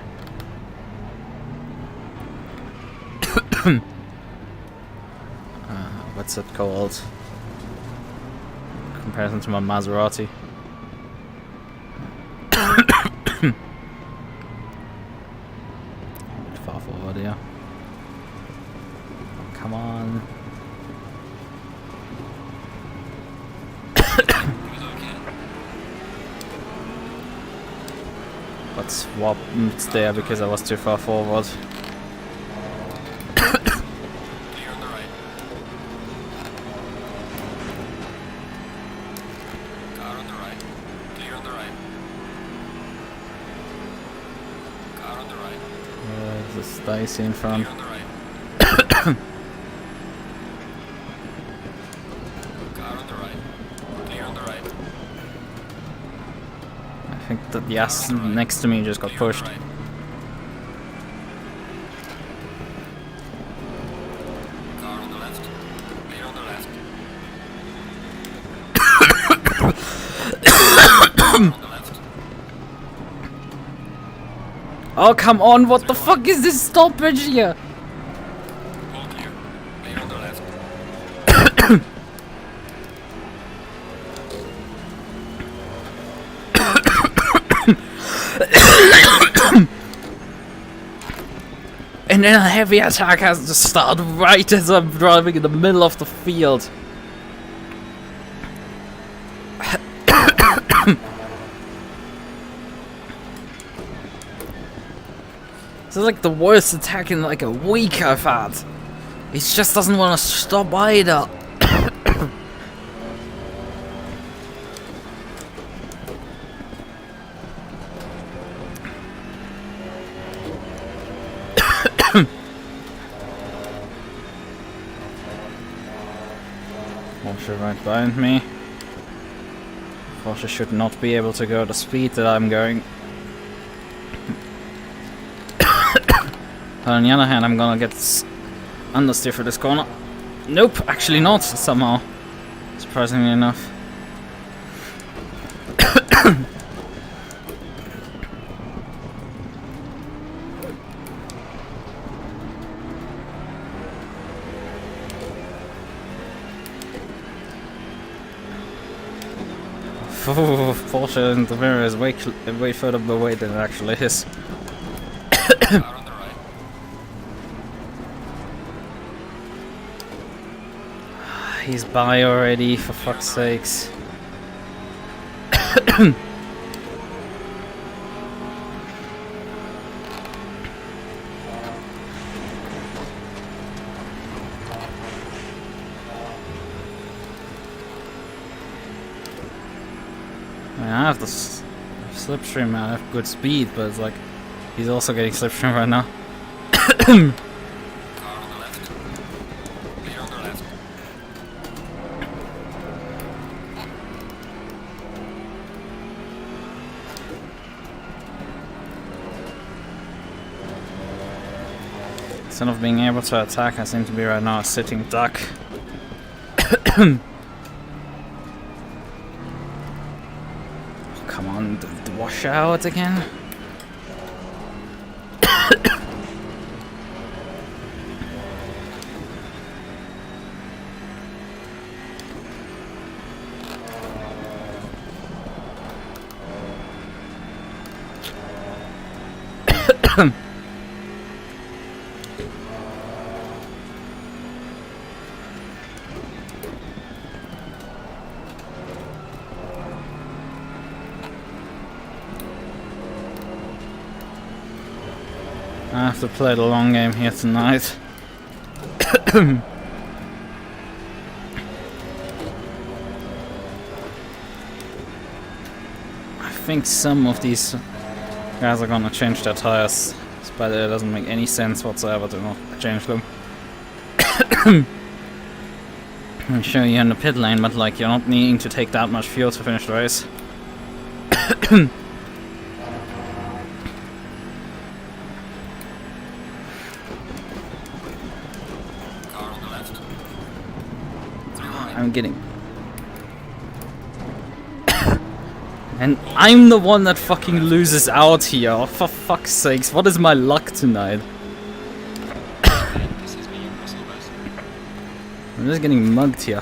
what's it called? In comparison to my Maserati. Far forward, yeah. Come on. But swapped there because I was too far forward. Clear on the right. Car on the right. Clear on the right. Car on the right. There's a Stacy in front. Clear on the right. I think that the ass next to me just got pushed. Car on the left. On the left. Oh, come on, what the fuck is this stoppage here? All clear. Clear on the left. And then a heavy attack has to start right as I'm driving in the middle of the field. This is like the worst attack in like a week I've had. It just doesn't want to stop either. Porsche right behind me. Porsche should not be able to go the speed that I'm going. But on the other hand, I'm gonna get understeer for this corner. Nope, actually not, somehow. Surprisingly enough. Porsche in the mirror is way further away than it actually is. Car on the right. He's by already, for fuck's sakes. I have the slipstream, man. I have good speed, but it's like he's also getting slipstream right now. Car on the left. Clear on the left. Instead of being able to attack, I seem to be right now a sitting duck. Come on, the washout again. I have to play the long game here tonight. I think some of these guys are gonna change their tires, but it doesn't make any sense whatsoever to not change them. I'm sure you're in the pit lane, but like you're not needing to take that much fuel to finish the race. I'm getting... And I'm the one that fucking loses out here. Oh, for fuck's sakes, what is my luck tonight? This is me, Russell West. I'm just getting mugged here.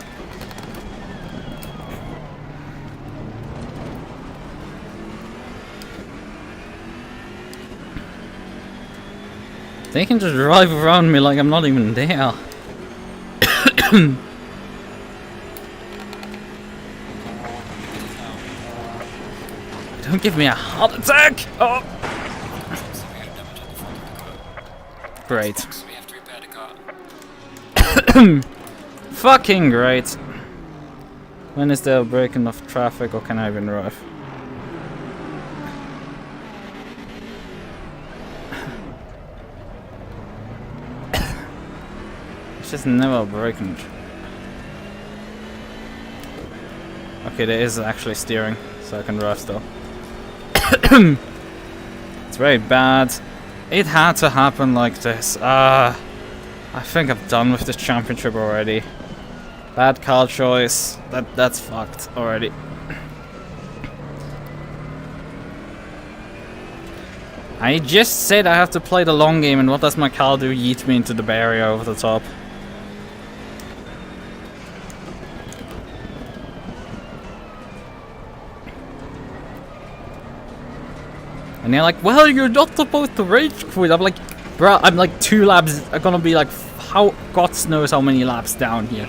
They can just drive around me like I'm not even there. Don't give me a heart attack! Oh! Severe damage at the front of the car. Great. So we have to repair the car. Fucking great. When is there a break enough traffic, or can I even drive? It's just never breaking. Okay, there is actually steering, so I can drive still. It's very bad. It had to happen like this. I think I'm done with this championship already. Bad car choice. That's fucked already. I just said I have to play the long game, and what does my car do? Yeet me into the barrier over the top. And they're like, well, you're not supposed to rage quit. I'm like, bruh, I'm like 2 laps, I'm gonna be like, how, God knows how many laps down here.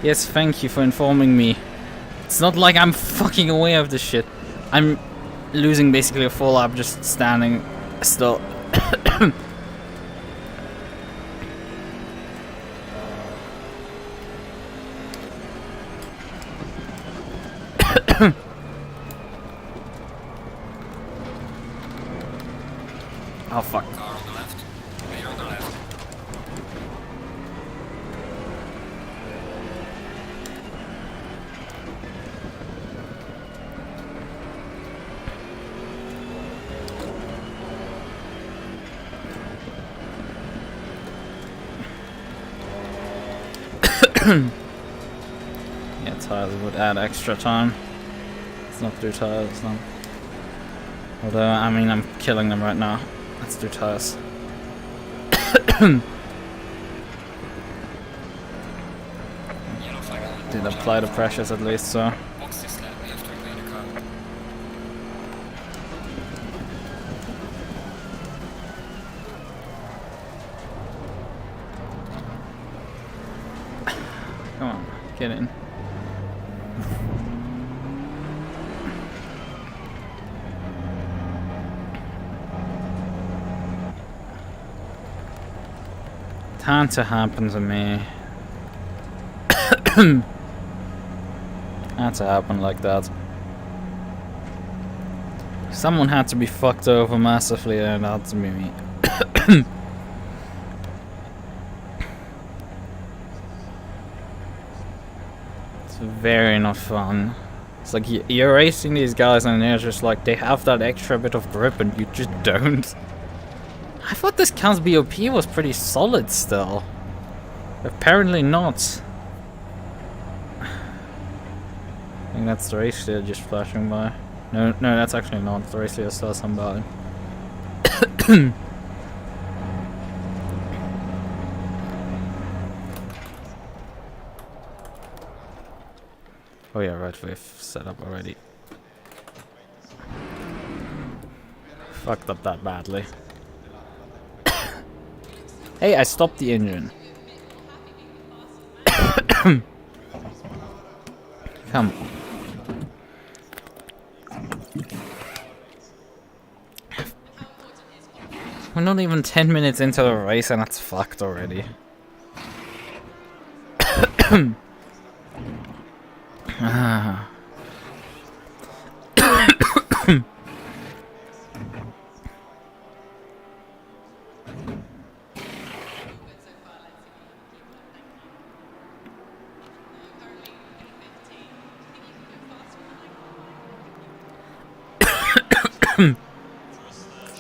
Yes, thank you for informing me. It's not like I'm fucking aware of this shit. I'm losing basically a full lap just standing still. Oh fuck. Car on the left. Clear on the left. Yeah, tires would add extra time. Let's not do tires now. Although, I mean, I'm killing them right now. Let's do tires. Did apply the pressures at least, so. Box this lap. We have to repair the car. Come on, get in. Time to happen to me. Had to happen like that. Someone had to be fucked over massively, and that had to be me. It's very not fun. It's like you're racing these guys, and they're just like, they have that extra bit of grip, and you just don't. I thought this car's BOP was pretty solid still. Apparently not. I think that's the race leader just flashing by. No, that's actually not. The race leader saw somebody. Oh yeah, right, we've set up already. Fucked up that badly. Hey, I stopped the engine. Come on. We're not even 10 minutes into the race and it's fucked already. Ah.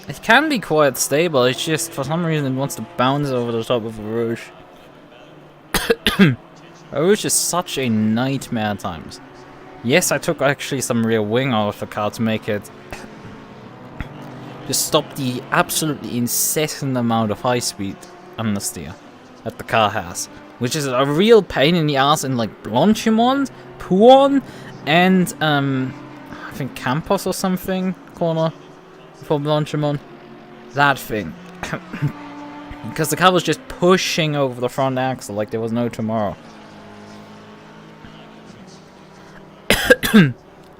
It can be quite stable, it's just for some reason it wants to bounce over the top of a Rouge. A Rouge is such a nightmare at times. Yes, I took actually some rear wing out of the car to make it just stop the absolutely incessant amount of high speed understeer that the car has. Which is a real pain in the ass in like Blanchimont, Pouon, and I think Campos or something corner for Blanchimont. That thing. Because the car was just pushing over the front axle like there was no tomorrow. And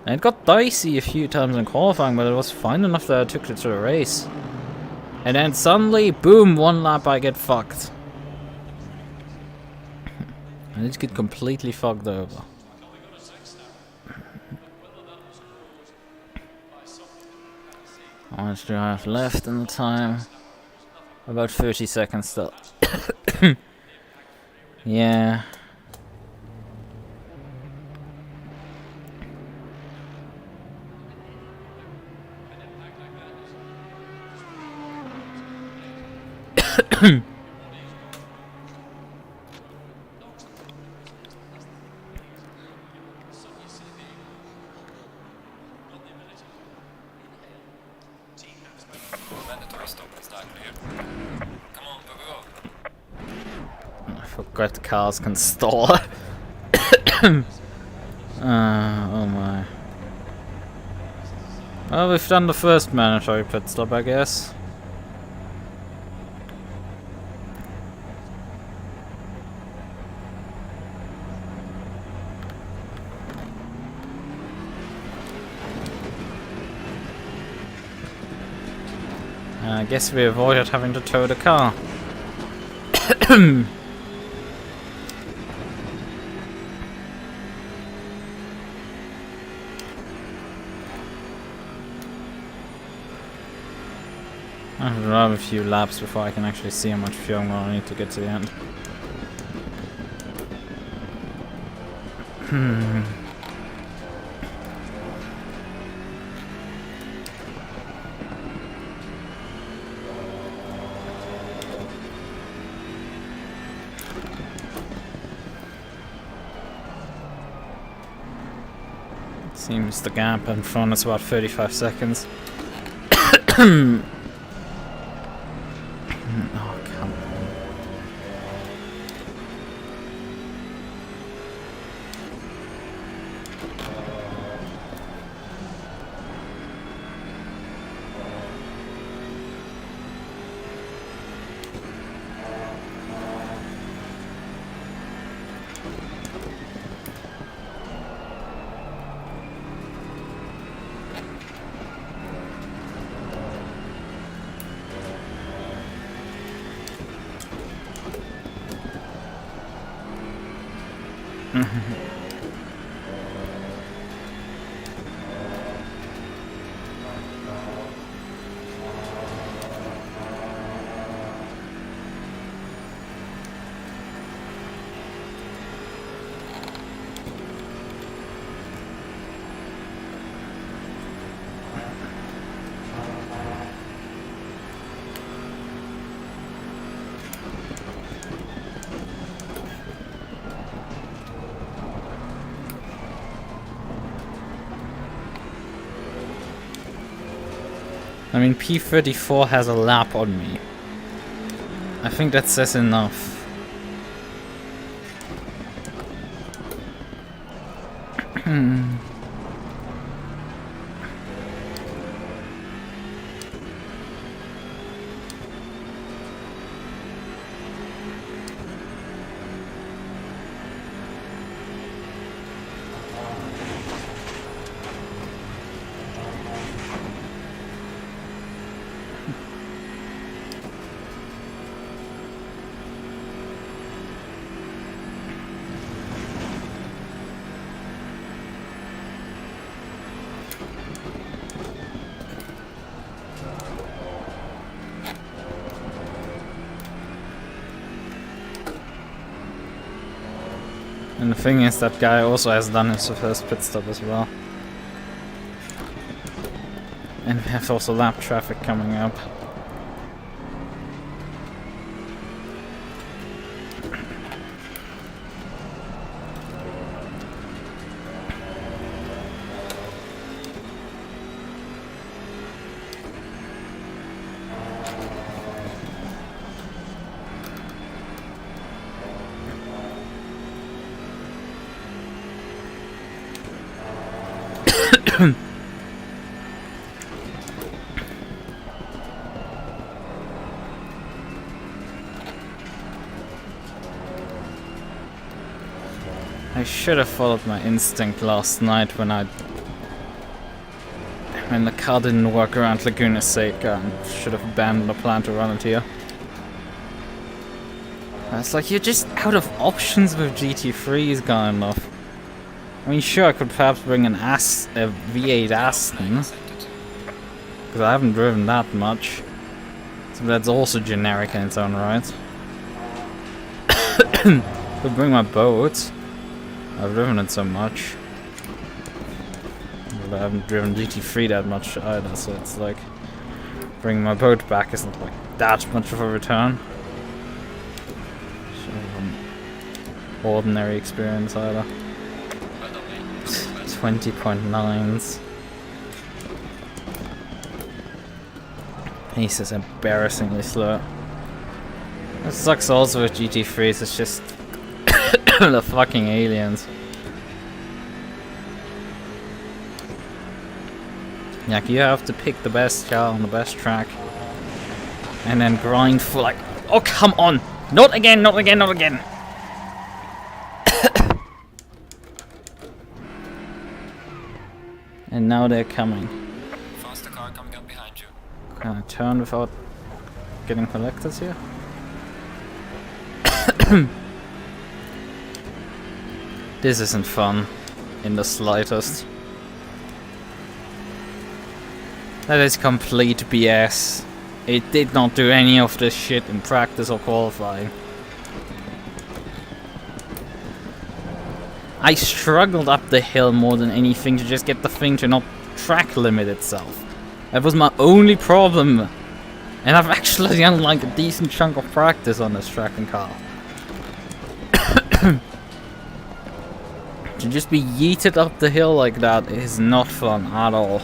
it got dicey a few times in qualifying, but it was fine enough that I took it to the race. And then suddenly, boom, one lap I get fucked. I just get completely fucked over. How much do I have left in the time? About 30 seconds still. Yeah. Forgot the cars can stall. Oh my. Well, we've done the first mandatory pit stop, I guess. I guess we avoided having to tow the car. I have to drive a few laps before I can actually see how much fuel I'm going to need to get to the end. Seems the gap in front is about 35 seconds. Oh, come on. I mean, P34 has a lap on me. I think that says enough. And the thing is, that guy also has done his first pit stop as well. And we have also lap traffic coming up. I should have followed my instinct last night when the car didn't work around Laguna Seca and should have abandoned the plan to run it here. It's like you're just out of options with GT3s, kind of. I mean, sure, I could perhaps bring a V8 Aston, because I haven't driven that much. So that's also generic in its own right. Could bring my boat. I've driven it so much. But I haven't driven GT3 that much either, so it's like bringing my boat back isn't like that much of a return. Sort of an ordinary experience either. 20.9s. Pace is embarrassingly slow. It sucks also with GT3s, it's just the fucking aliens. Like, you have to pick the best car on the best track. And then grind for like... Oh, come on! Not again, not again, not again! And now they're coming. Faster car coming up behind you. Can I turn without getting collected here? This isn't fun in the slightest. That is complete BS. It did not do any of this shit in practice or qualifying. I struggled up the hill more than anything to just get the thing to not track limit itself. That was my only problem. And I've actually done like a decent chunk of practice on this tracking car. To just be yeeted up the hill like that is not fun at all.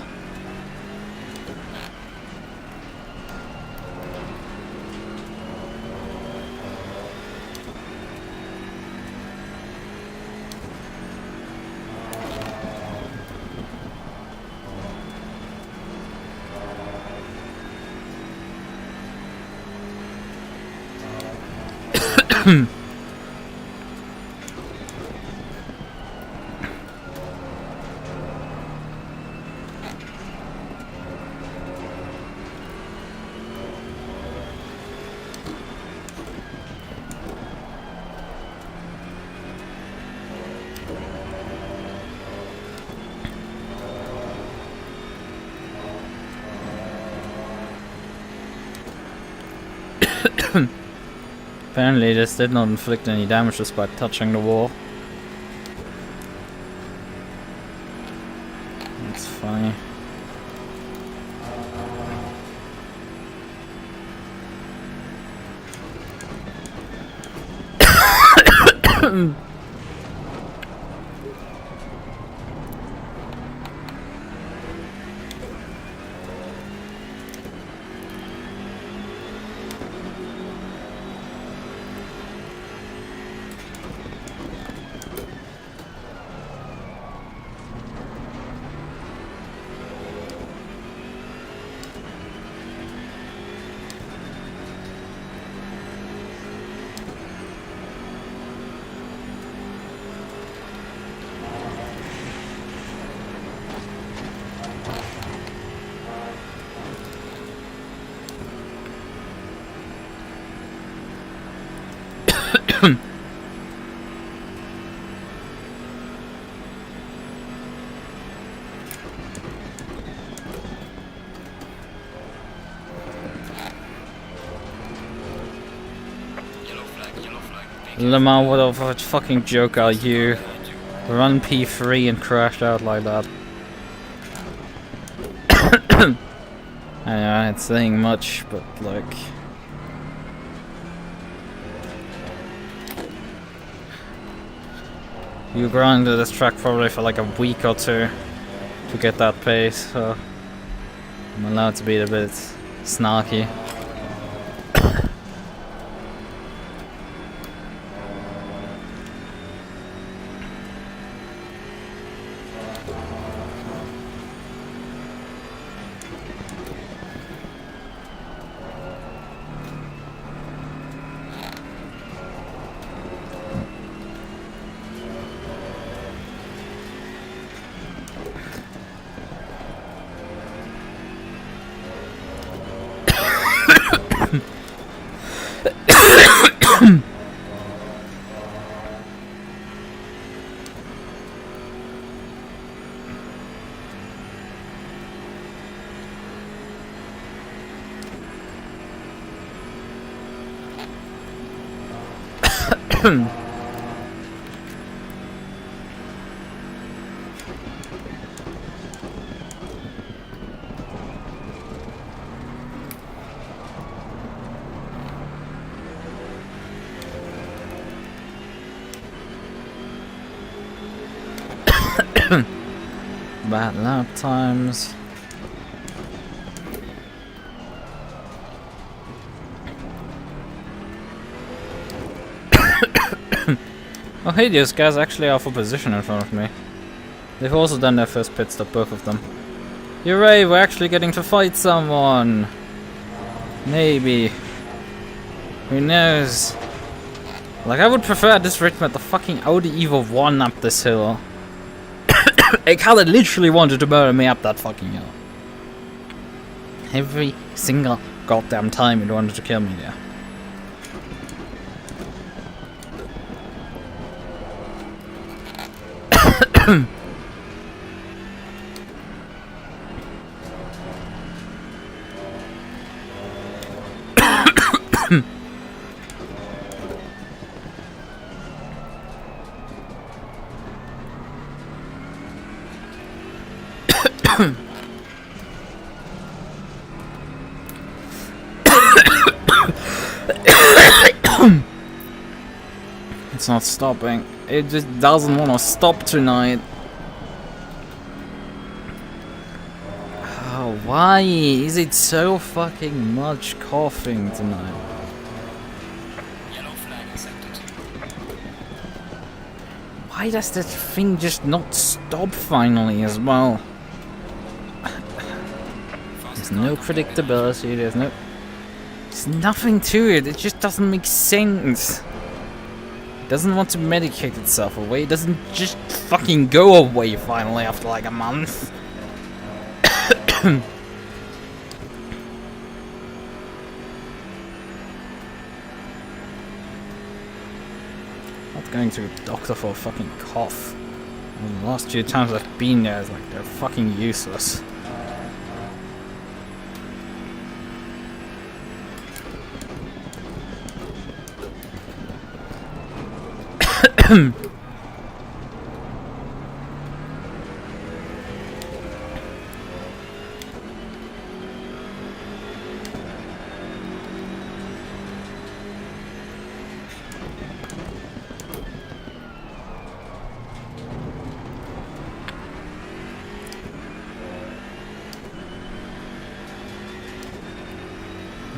Apparently this did not inflict any damage despite touching the wall. That's funny. Lemar, what a fucking joke are you? Run P3 and crash out like that. I know I ain't saying much, but like... You grinded this track probably for like a week or two to get that pace, so... I'm allowed to be a bit snarky. Bad lap times. Oh hey, those guys actually are for position in front of me. They've also done their first pit stop, both of them. Hooray, we're actually getting to fight someone! Maybe. Who knows? Like, I would prefer at this rhythm the fucking Audi Evo 1 up this hill. A car that literally wanted to murder me up that fucking hill. Every single goddamn time it wanted to kill me there. It's not stopping. It just doesn't want to stop tonight. Oh, why is it so fucking much coughing tonight? Yellow flag accepted. Why does that thing just not stop finally as well? There's no predictability, there's nothing to it, it just doesn't make sense. It doesn't want to medicate itself away, it doesn't just fucking go away finally after like a month. Not going to a doctor for a fucking cough. The last few times I've been there, it's like they're fucking useless. I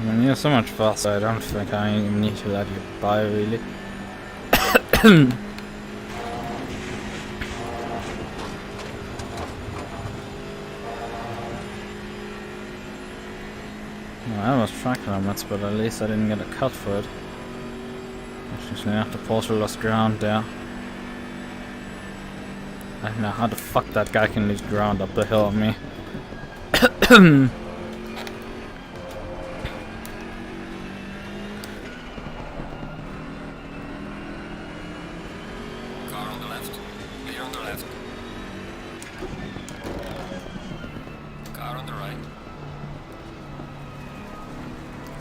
mean, you're so much faster, I don't think I even need to let you by, really. Well, I was track limits, but at least I didn't get a cut for it. Actually, I have to portal lost ground there. I don't know how the fuck that guy can lose ground up the hill on me. Car on the left. Clear on the left. Car on the right.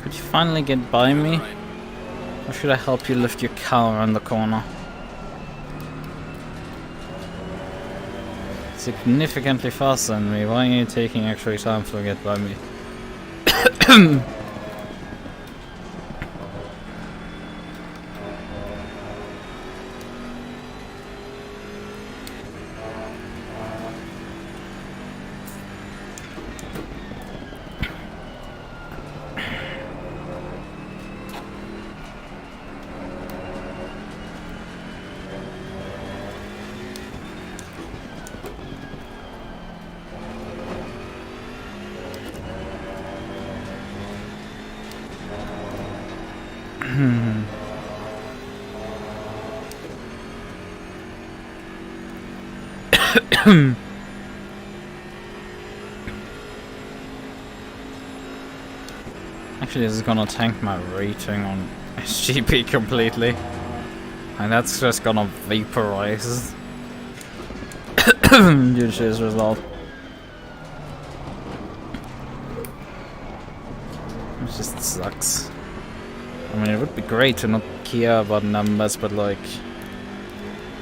Could you finally get by me? Right. Or should I help you lift your car around the corner? Significantly faster than me. Why are you taking extra time to get by me? Actually, this is gonna tank my rating on SGP completely. And that's just gonna vaporize due to this result. It just sucks. I mean, it would be great to not care about numbers, but like,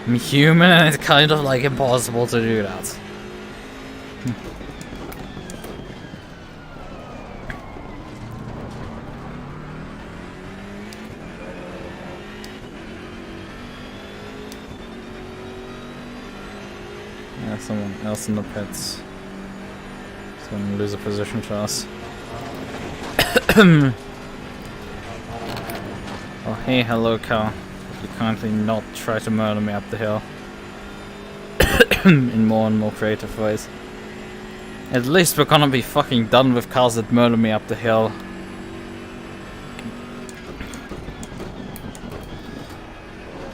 I'm human and it's kind of like impossible to do that. Yeah, someone else in the pits. Someone lose a position to us. Oh hey, hello car. you kindly not try to murder me up the hill. In more and more creative ways. At least we're gonna be fucking done with cars that murder me up the hill.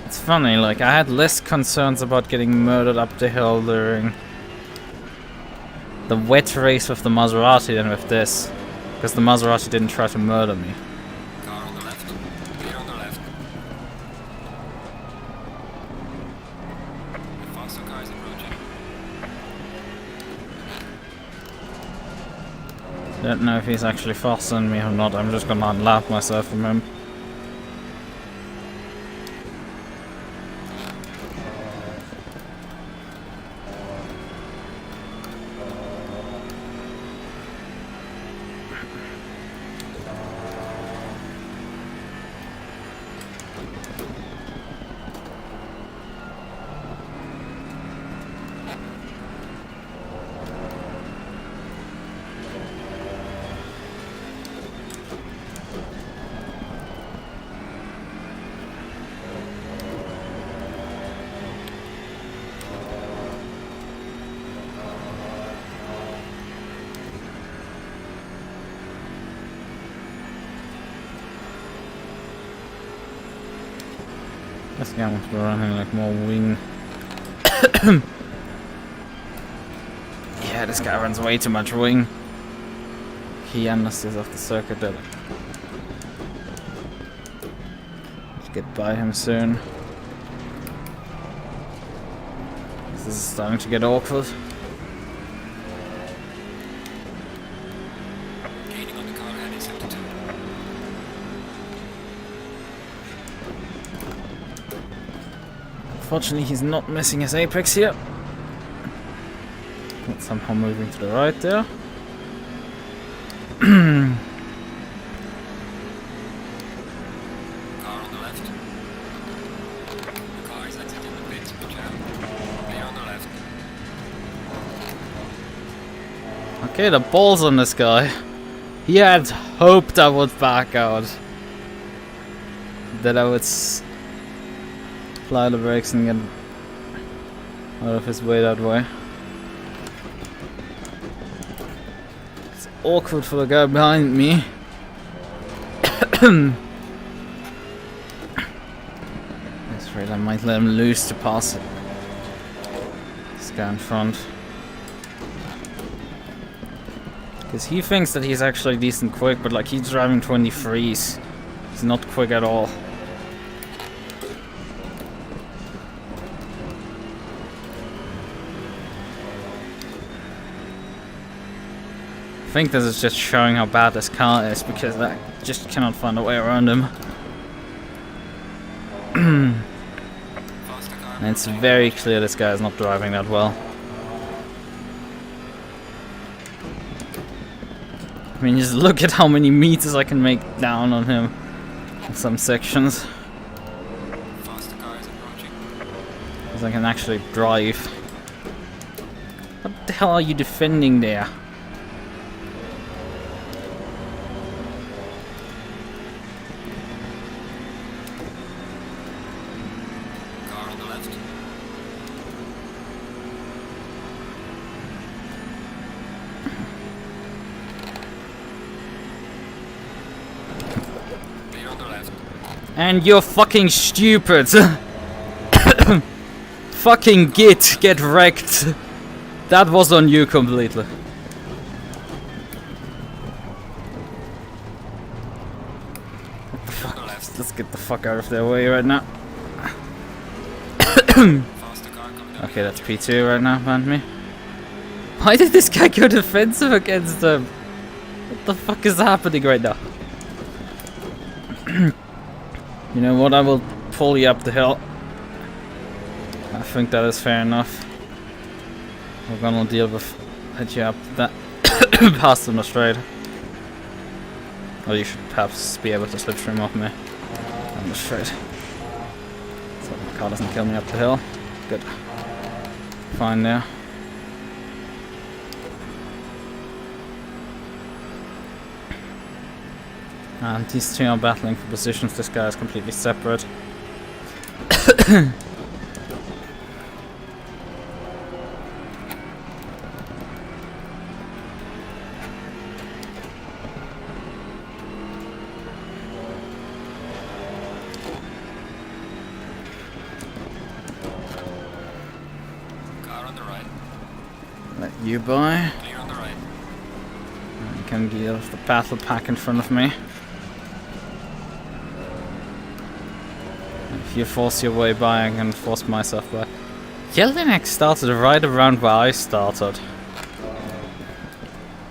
It's funny, like, I had less concerns about getting murdered up the hill during the wet race with the Maserati than with this. Because the Maserati didn't try to murder me. Car on the left. Clear on the left. The faster car is approaching. Don't know if he's actually faster than me or not. I'm just gonna unlap myself from him. This guy must be running like more wing. Yeah, this guy runs way too much wing. He understands off the circuit that let's get by him soon. This is starting to get awkward. Gaining on the car ahead is 72. Unfortunately, he's not missing his apex here. But somehow moving to the right there. Car on the left. The car is exiting the pits. Good job. Clear on the left. Okay, the balls on this guy. He had hoped I would back out. That I would apply the brakes and get out of his way that way. It's awkward for the guy behind me. That's right, I might let him loose to pass it. This guy in front. Because he thinks that he's actually decent quick, but like he's driving 23s. He's not quick at all. I think this is just showing how bad this car is because I just cannot find a way around him. And it's very clear this guy is not driving that well. I mean, just look at how many meters I can make down on him in some sections. Faster car is approaching. Because I can actually drive. What the hell are you defending there? Car on the left. Clear on the left. And you're fucking stupid. Fucking get wrecked. That was on you completely. Clear on the left. Let's get the fuck out of their way right now. Faster car coming up. Okay, that's P2 right now, behind me. Why did this guy go defensive against them? What the fuck is happening right now? You know what, I will pull you up the hill. I think that is fair enough. We're gonna deal with hit you up that past on the straight. Or you should perhaps be able to slipstream off me on the straight. So my car doesn't kill me up the hill. Good. Fine there. And these two are battling for positions. This guy is completely separate. Car on the right. Let you by. Clear on the right. I can get off the battle pack in front of me. If you force your way by, I can force myself by. Jelinek started right around where I started.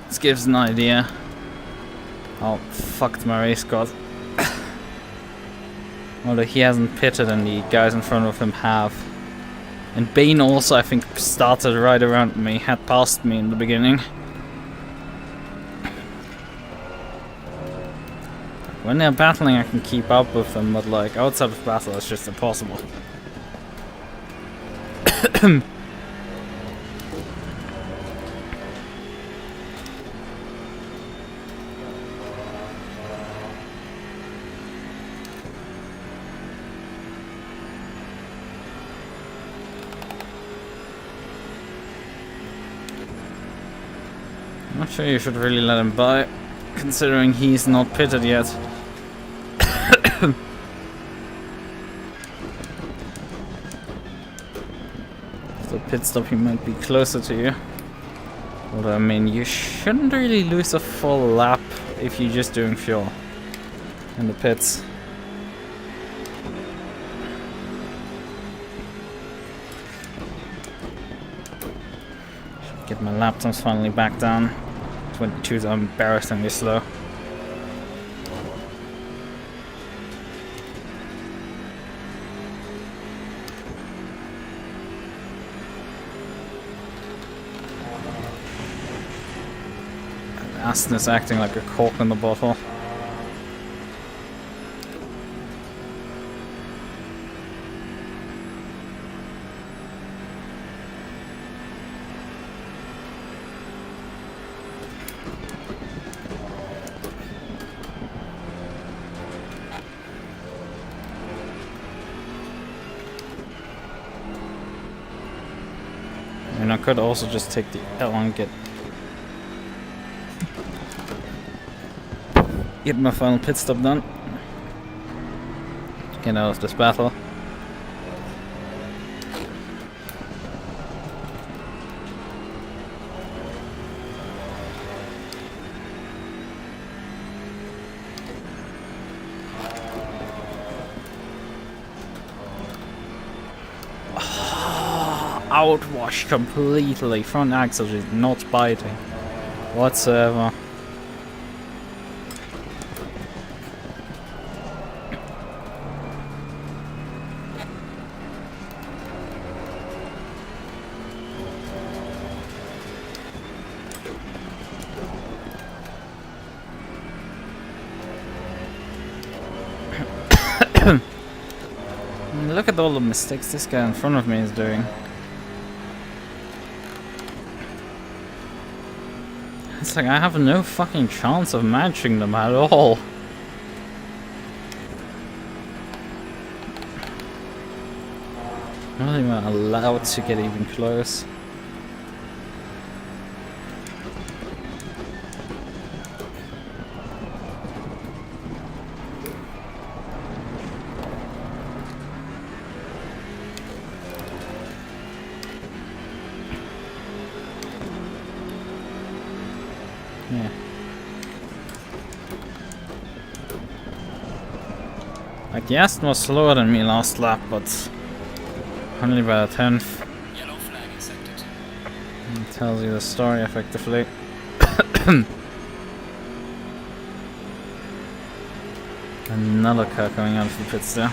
This gives an idea how fucked my race got. Although he hasn't pitted and the guys in front of him have. And Bane also, I think, started right around me, had passed me in the beginning. When they're battling, I can keep up with them, but like outside of battle, it's just impossible. I'm not sure you should really let him by, considering he's not pitted yet. So pit stop, he might be closer to you. Although, I mean, you shouldn't really lose a full lap if you're just doing fuel in the pits. Should get my lap times finally back down. 22s are embarrassingly slow. Aston is acting like a cork in the bottle. And I could also just take the L and get my final pit stop done. Get out of this battle. Outwash completely. Front axle is not biting whatsoever. Look at all the mistakes this guy in front of me is doing. It's like I have no fucking chance of matching them at all. I'm not even allowed to get even close. Yeah. Like, the Aston was slower than me last lap, but only by a 10th. Yellow flag accepted. It tells you the story effectively. Another car coming out of the pits there.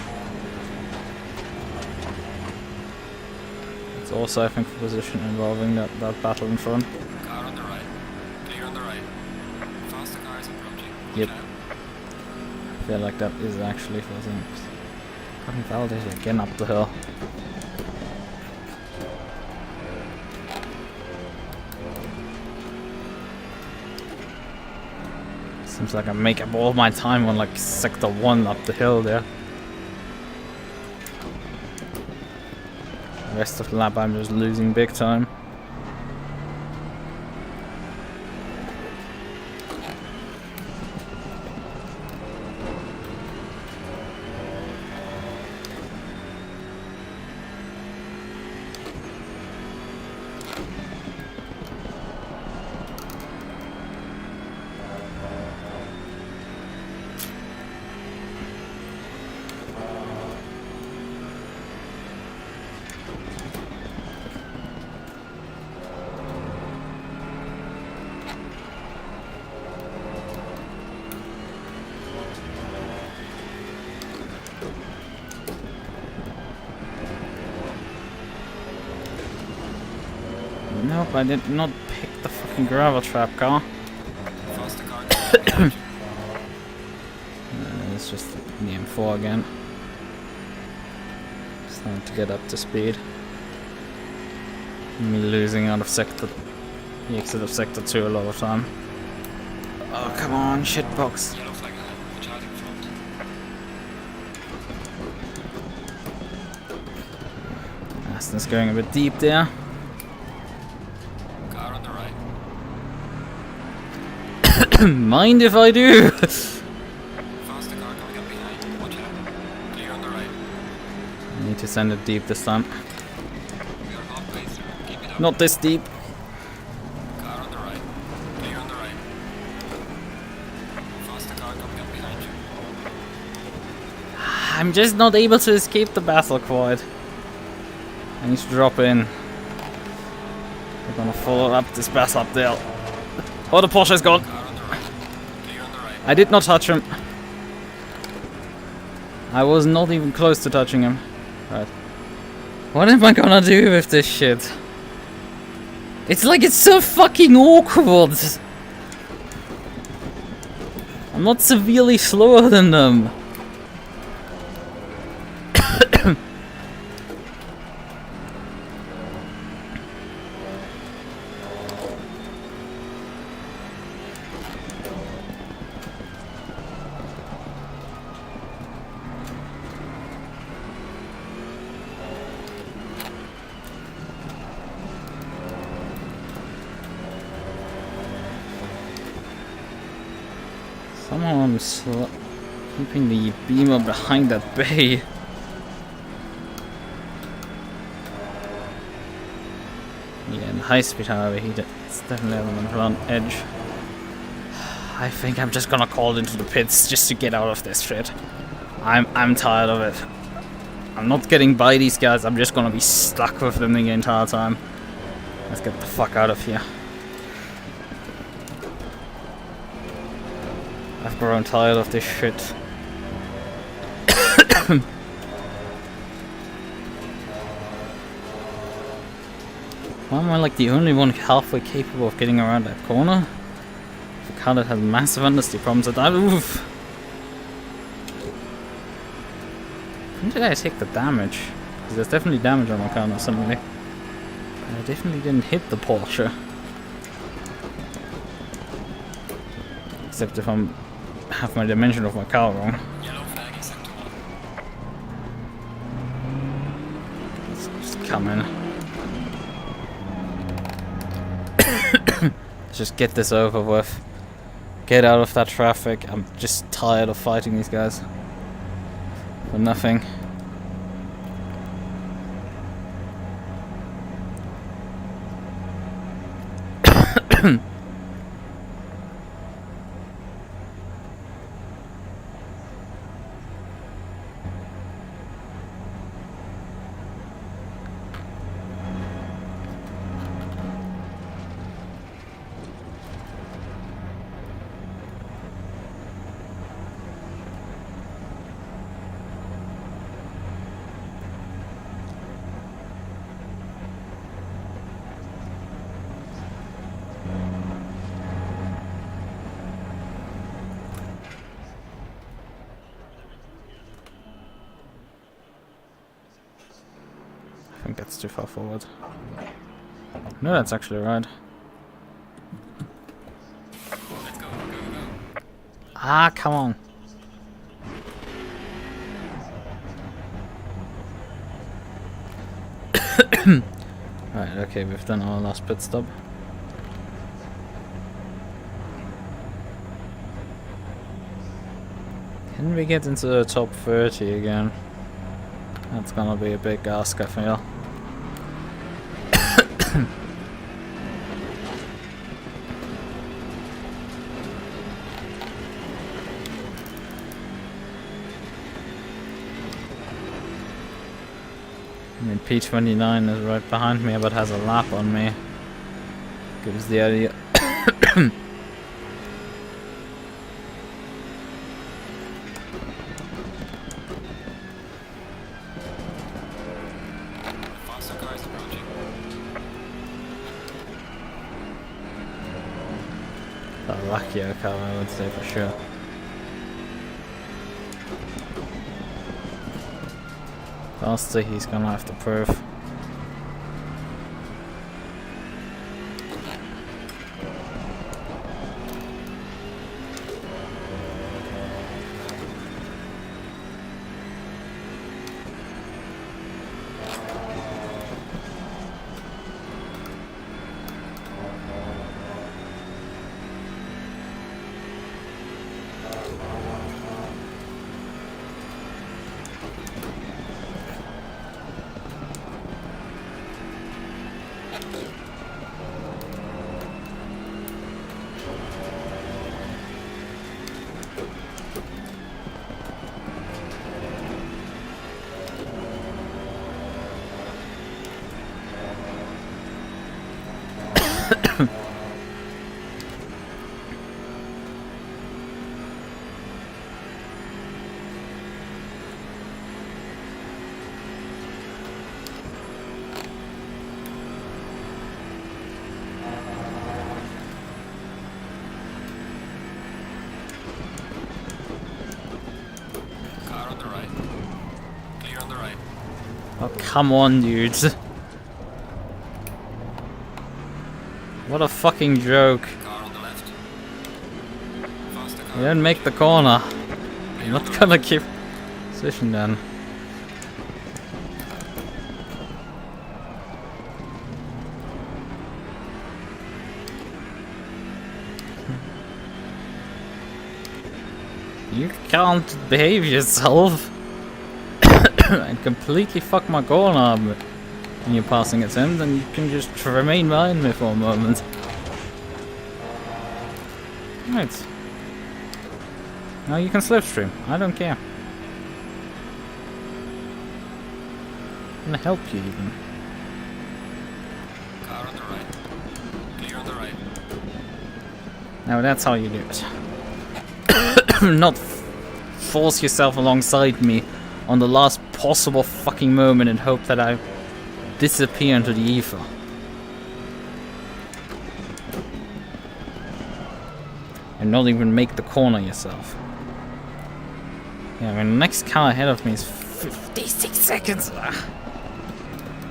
It's also, I think, a position involving that battle in front. Car on the right. Clear on the right. Faster cars approaching. Yep. I feel like that is actually for things. Couldn't validate it again up the hill. Seems like I make up all my time on like sector 1 up the hill there. The rest of the lap I'm just losing big time. Nope, I did not pick the fucking gravel trap car. Faster car. It's just the M4 again. Starting to get up to speed. Me losing out of the exit of sector 2 a lot of time. Oh, come on, shitbox. Yellow flag ahead. Watch out in front. Aston's going a bit deep there. Car on the right. Mind if I do? Faster car coming up behind. Watch out. Clear on the right. I need to send it deep this time. We are halfway through. Keep it up. Not this deep. Car on the right. Clear on the right. Faster car coming up behind you. I'm just not able to escape the battle quite. I need to drop in. We're gonna follow up this battle up there. Oh, the Porsche is gone. Car on the right. Clear on the right. I did not touch him. I was not even close to touching him. Right. What am I gonna do with this shit? It's like it's so fucking awkward. I'm not severely slower than them. Someone's keeping the beamer behind that bay. Yeah, in high speed, however, it's definitely on the front edge. I think I'm just gonna call it into the pits just to get out of this shit. I'm tired of it. I'm not getting by these guys. I'm just gonna be stuck with them the entire time. Let's get the fuck out of here. I've grown tired of this shit. Why am I like the only one halfway capable of getting around that corner? The car that has massive understeer problems at that. Oof! When did I take the damage? Because there's definitely damage on my car now suddenly. And I definitely didn't hit the Porsche. Except if I'm have my dimension of my car wrong. Yellow flag in sector 1. Let's just come in. Let's just get this over with. Get out of that traffic. I'm just tired of fighting these guys. For nothing. I think that's too far forward. No, that's actually right. Let's go, go, go. Ah, come on. Right, okay, we've done our last pit stop. Can we get into the top 30 again? That's gonna be a big ask, I feel. I mean, P29 is right behind me, but has a lap on me. Gives the idea. Faster cars approaching. A luckier car, I would say for sure. Faster, he's gonna have to prove. Car on the right. Clear on the right. Oh, come on, dudes. What a fucking joke. Car on the left. Faster car. You didn't make the corner. I'm not gonna keep position then. You can't behave yourself and completely fuck my corner up when you're passing at him, then you can just remain behind me for a moment. Right. Now you can slipstream. I don't care. I'm gonna help you even. Car on the right. Clear on the right. Now that's how you do it. Not force yourself alongside me on the last possible fucking moment and hope that I disappear into the ether. And not even make the corner yourself. Yeah, I mean, the next car ahead of me is 56 seconds. I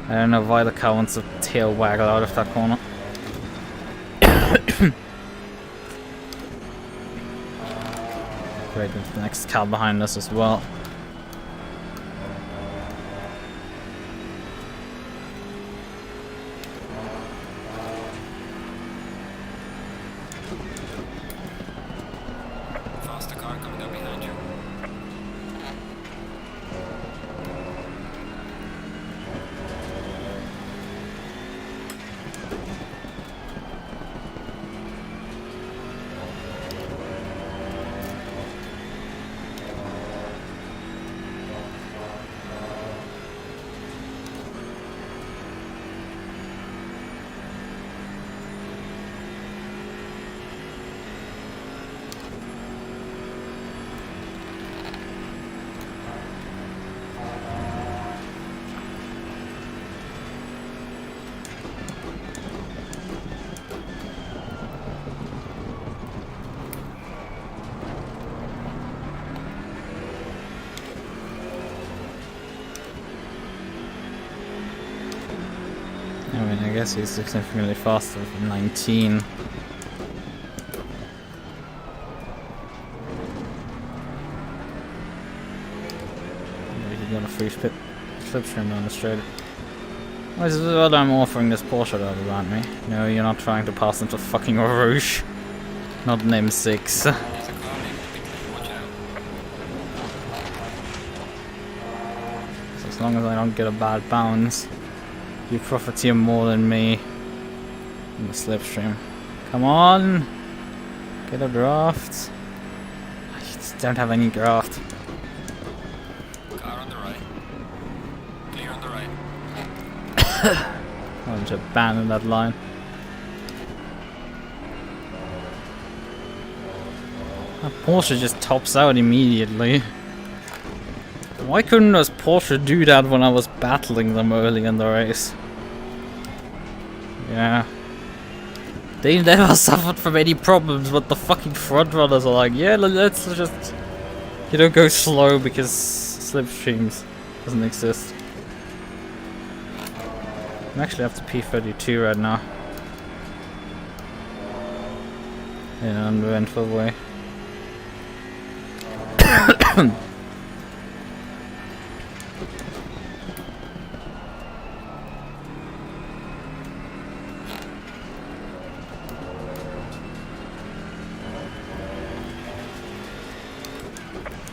don't know why the car wants to tail waggle out of that corner. Great, with the next car behind us as well. Faster car coming up behind you. I mean, I guess he's significantly faster than 19. He got a free slipstream on the straight. This is what I'm offering this Porsche that around me. No, you're not trying to pass into fucking Rouge. Not an M6. There's a car named the big lane, watch out. So as long as I don't get a bad bounce, you profiteer more than me in the slipstream. Come on! Get a draft. I just don't have any draft. Car on the right. Clear on the right. I'm just abandon that line. That Porsche just tops out immediately. Why couldn't this Porsche do that when I was battling them early in the race? Yeah. They never suffered from any problems, but the fucking front runners are like, yeah, let's just... You don't go slow because slipstreams doesn't exist. I'm actually up to P32 right now. In an uneventful way.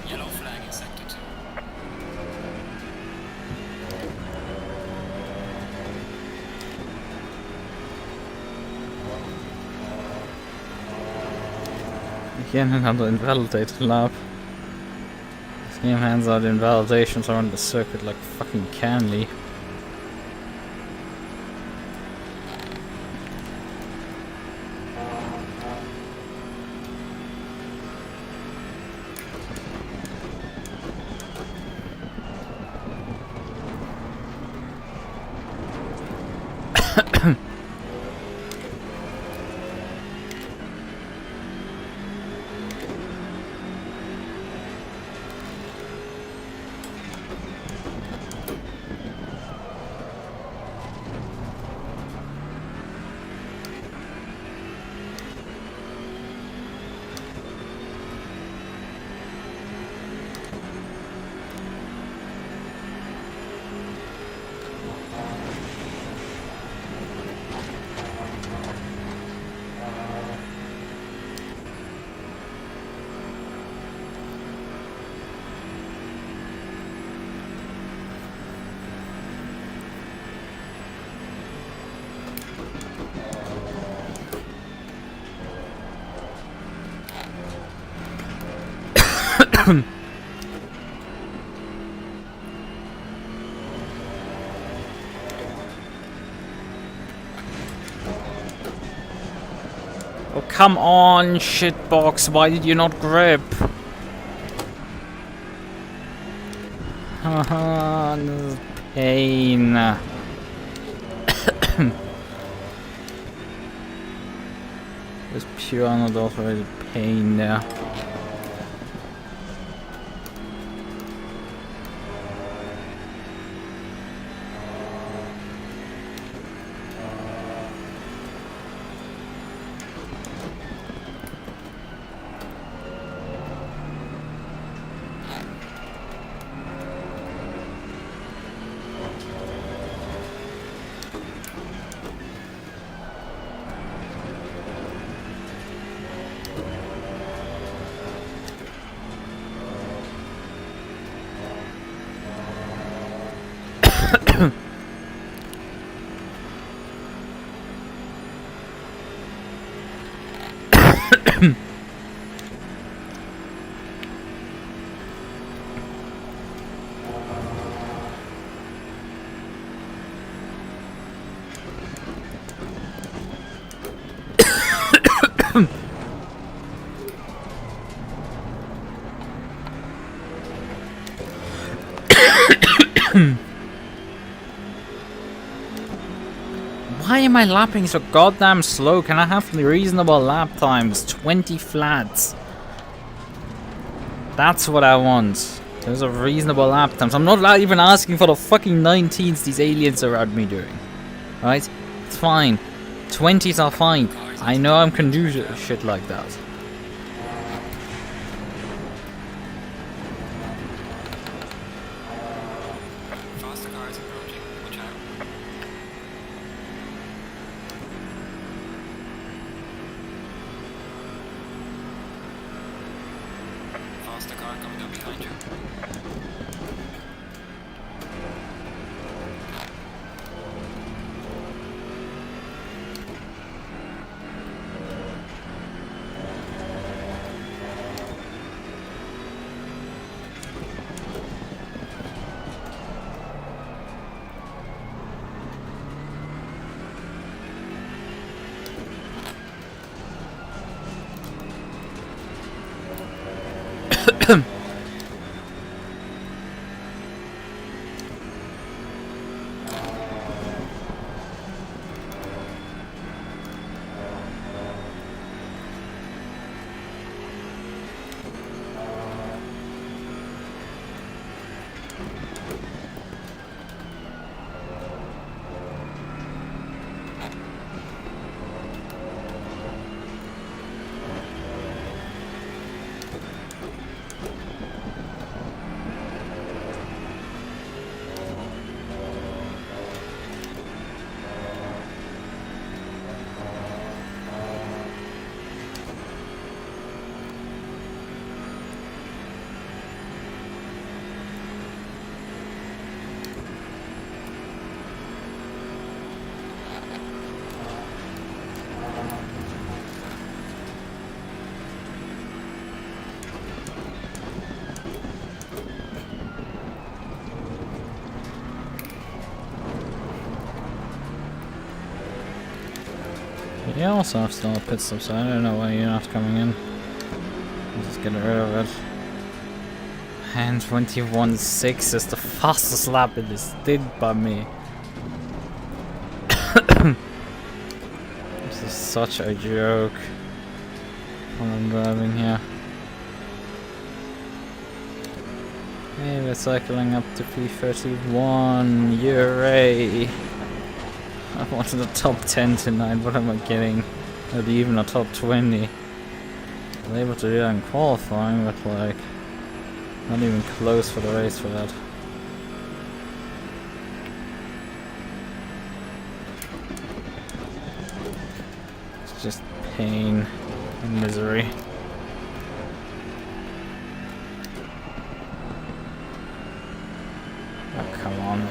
Yellow flag in sector 2. Again, another invalidated lap. This game hands out invalidations around the circuit like fucking candy. Oh, come on, shitbox, why did you not grip? Haha, this is pain. There's pure unadulterated pain there. Why am I lapping so goddamn slow? Can I have reasonable lap times? 20 flats. That's what I want. Those are reasonable lap times. I'm not even asking for the fucking 19s these aliens are around me doing. Right? It's fine. 20s are fine. I know I can do shit like that. Faster cars approaching, watch out. That's the car coming up behind you. You also have still a pit stop, so I don't know why you're not coming in. I'll just get rid of it. And 21.6 is the fastest lap it is did by me. This is such a joke when I'm driving here. Hey, we're cycling up to P31. Hooray! I wanted a top 10 tonight, what am I getting? Not even a top 20. I was able to do that in qualifying, but like, not even close for the race for that. It's just pain and misery. Oh, come on.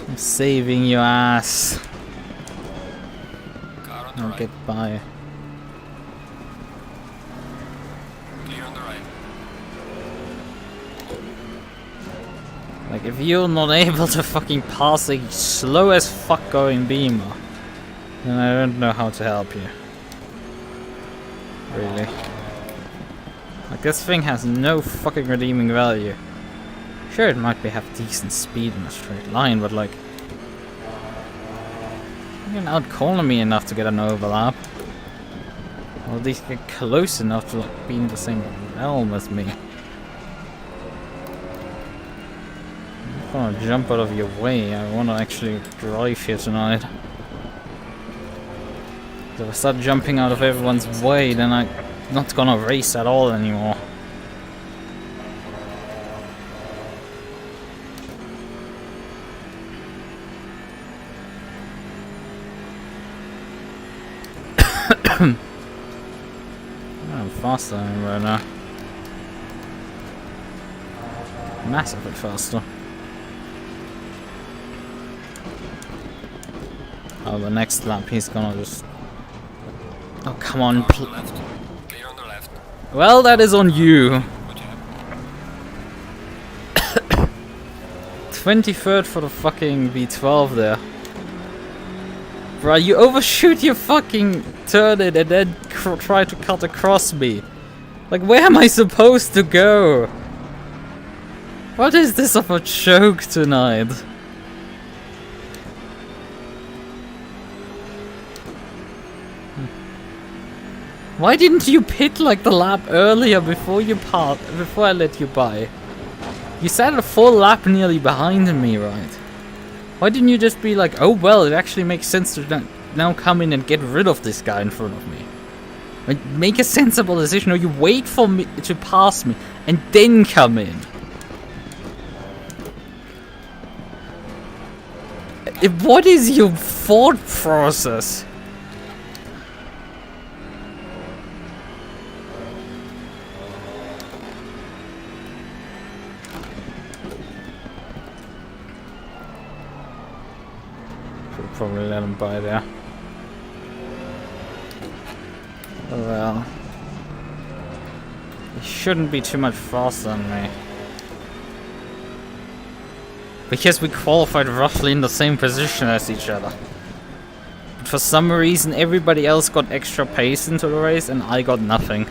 I'm saving your ass. Car on the I'll right. get by. Clear on the right. Like, if you're not able to fucking pass a slow as fuck going beamer, then I don't know how to help you. Really. Like, this thing has no fucking redeeming value. Sure, it might have decent speed in a straight line, but like, you can out-corner me enough to get an overlap. Or at least get close enough to like, be in the same realm as me. I'm not gonna jump out of your way, I wanna actually drive here tonight. If I start jumping out of everyone's way, then I'm not gonna race at all anymore. I'm faster than him right now. Massively faster. Oh, the next lap he's gonna just... Oh, come on. Car on the left. Clear on the left. Well, that is on you. What you have? 23rd for the fucking V12 there. Bruh, you overshoot your fucking turn it and then try to cut across me. Like, where am I supposed to go? What is this of a joke tonight? Why didn't you pit like the lap earlier before you before I let you by? You sat a full lap nearly behind me, right? Why didn't you just be like, oh well, it actually makes sense to now come in and get rid of this guy in front of me? Like, make a sensible decision, or you wait for me to pass me and then come in. What is your thought process? Should probably let him by there. Oh well. He shouldn't be too much faster than me. Because we qualified roughly in the same position as each other. But for some reason everybody else got extra pace into the race and I got nothing.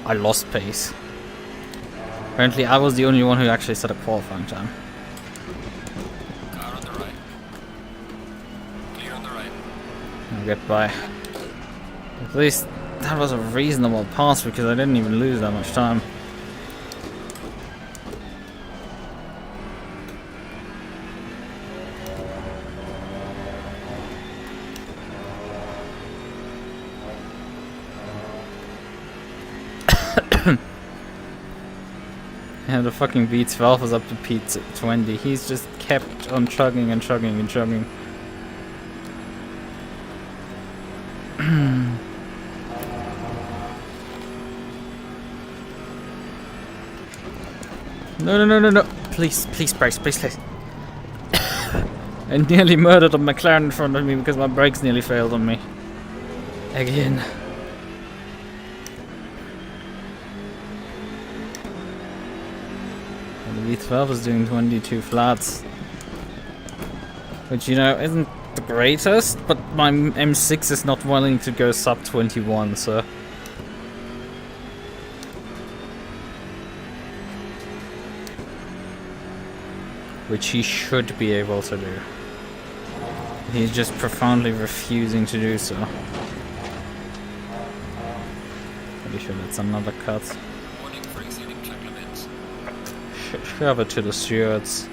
I lost pace. Apparently I was the only one who actually set a qualifying time. Car on the right. Clear on the right. I'll get by. At least that was a reasonable pass because I didn't even lose that much time. Yeah, the fucking V12 was up to P20. He's just kept on chugging and chugging and chugging. No. Please, brakes, please. I nearly murdered a McLaren in front of me because my brakes nearly failed on me. Again. The V12 is doing 22 flats. Which, you know, isn't the greatest, but my M6 is not willing to go sub 21, so... which he should be able to do. He's just profoundly refusing to do so. Pretty sure that's another cut. Warning for exceeding track limits. Shove it to the stewards.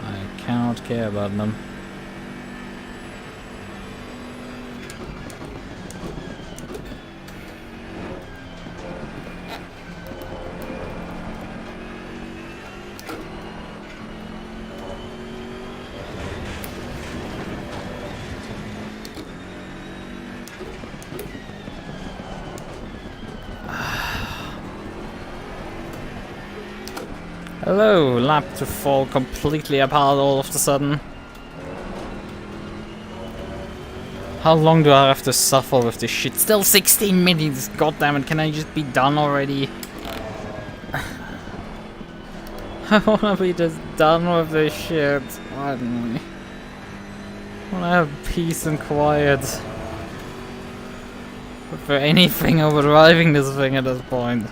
I cannot care about them. Hello, lap to fall completely apart all of a sudden. How long do I have to suffer with this shit? Still 16 minutes, goddammit, can I just be done already? I wanna be just done with this shit, finally. I wanna have peace and quiet. But for anything over driving this thing at this point.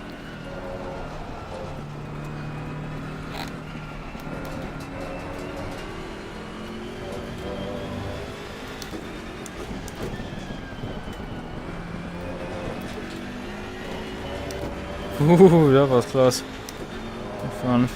Ooh, that was close. Fun.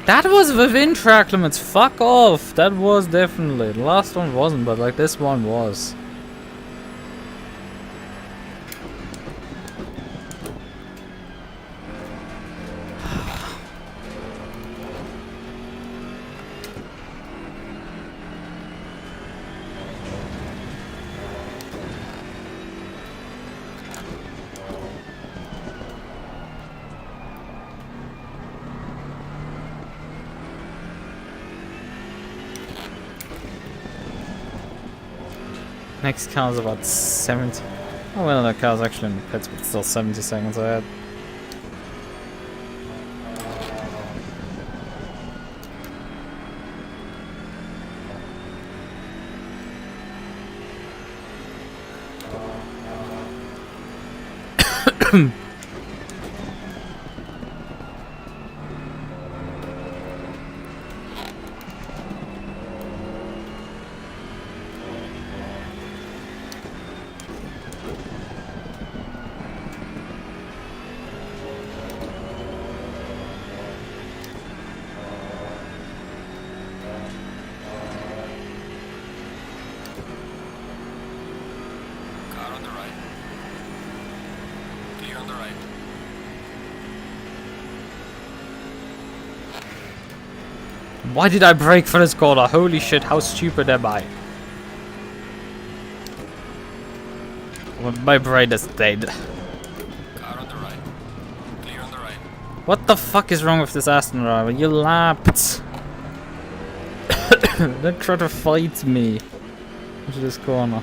That was within track limits, fuck off! That was definitely. The last one wasn't, but like this one was. Next car is about 70. Oh well, that car's actually in the pits, but still 70 seconds ahead. Car on the right. Clear on the right. Why did I brake for this corner? Holy shit, how stupid am I? Well, my brain is dead. Car on the right. Clear on the right. What the fuck is wrong with this Aston driver? You lapped. Don't try to fight me into this corner.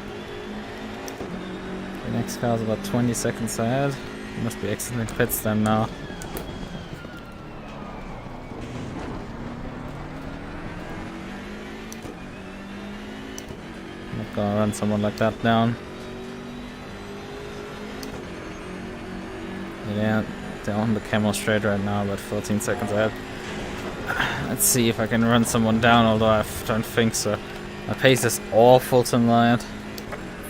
The next car's about 20 seconds ahead. Must be exiting pits then now. I'm not gonna run someone like that down. Yeah, they're on the camel straight right now, about 14 seconds ahead. Let's see if I can run someone down, although I don't think so. My pace is awful tonight.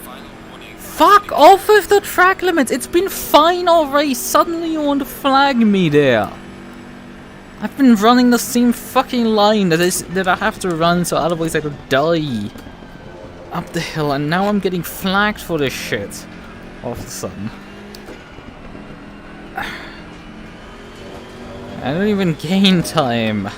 Final warning. Fuck off with the track limits! It's been fine already! Suddenly you want to flag me there! I've been running the same fucking line that I have to run, so otherwise I could die up the hill, and now I'm getting flagged for this shit all of a sudden. I don't even gain time.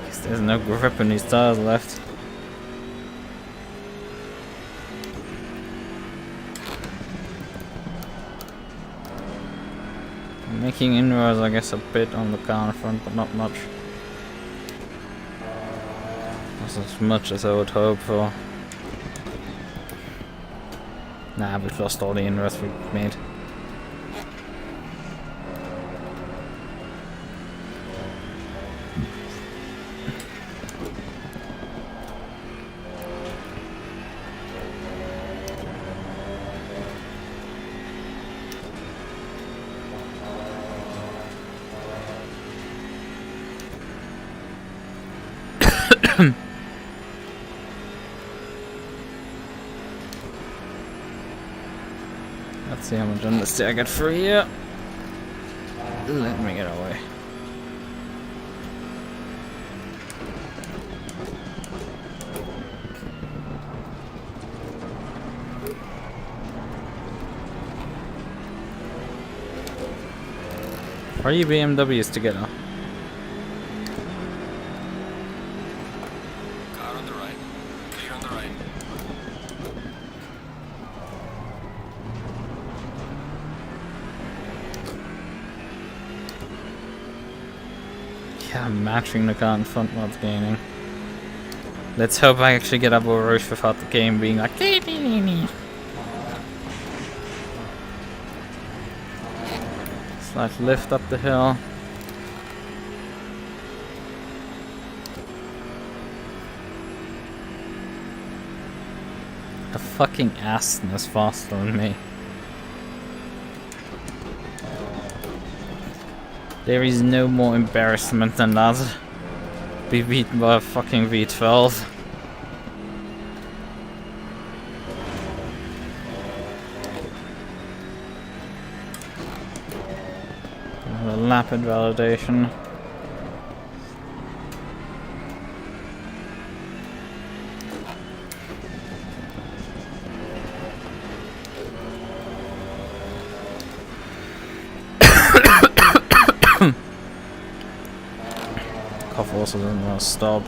Guess there's no grip in these tires left. Making inroads, I guess, a bit on the car in front, but not much. Not as much as I would hope for. Nah, we've lost all the inroads we've made. Let's see how much understeer I get for here. Let me get away. Three BMWs together. Car on the right. Clear on the right. Yeah, I'm matching the car in front while it's gaining. Let's hope I actually get up a rush without the game being like slight lift up the hill. The fucking Aston is faster than me. There is no more embarrassment than that. Be beaten by a fucking V12. Another lap invalidation. Cough also doesn't want to stop.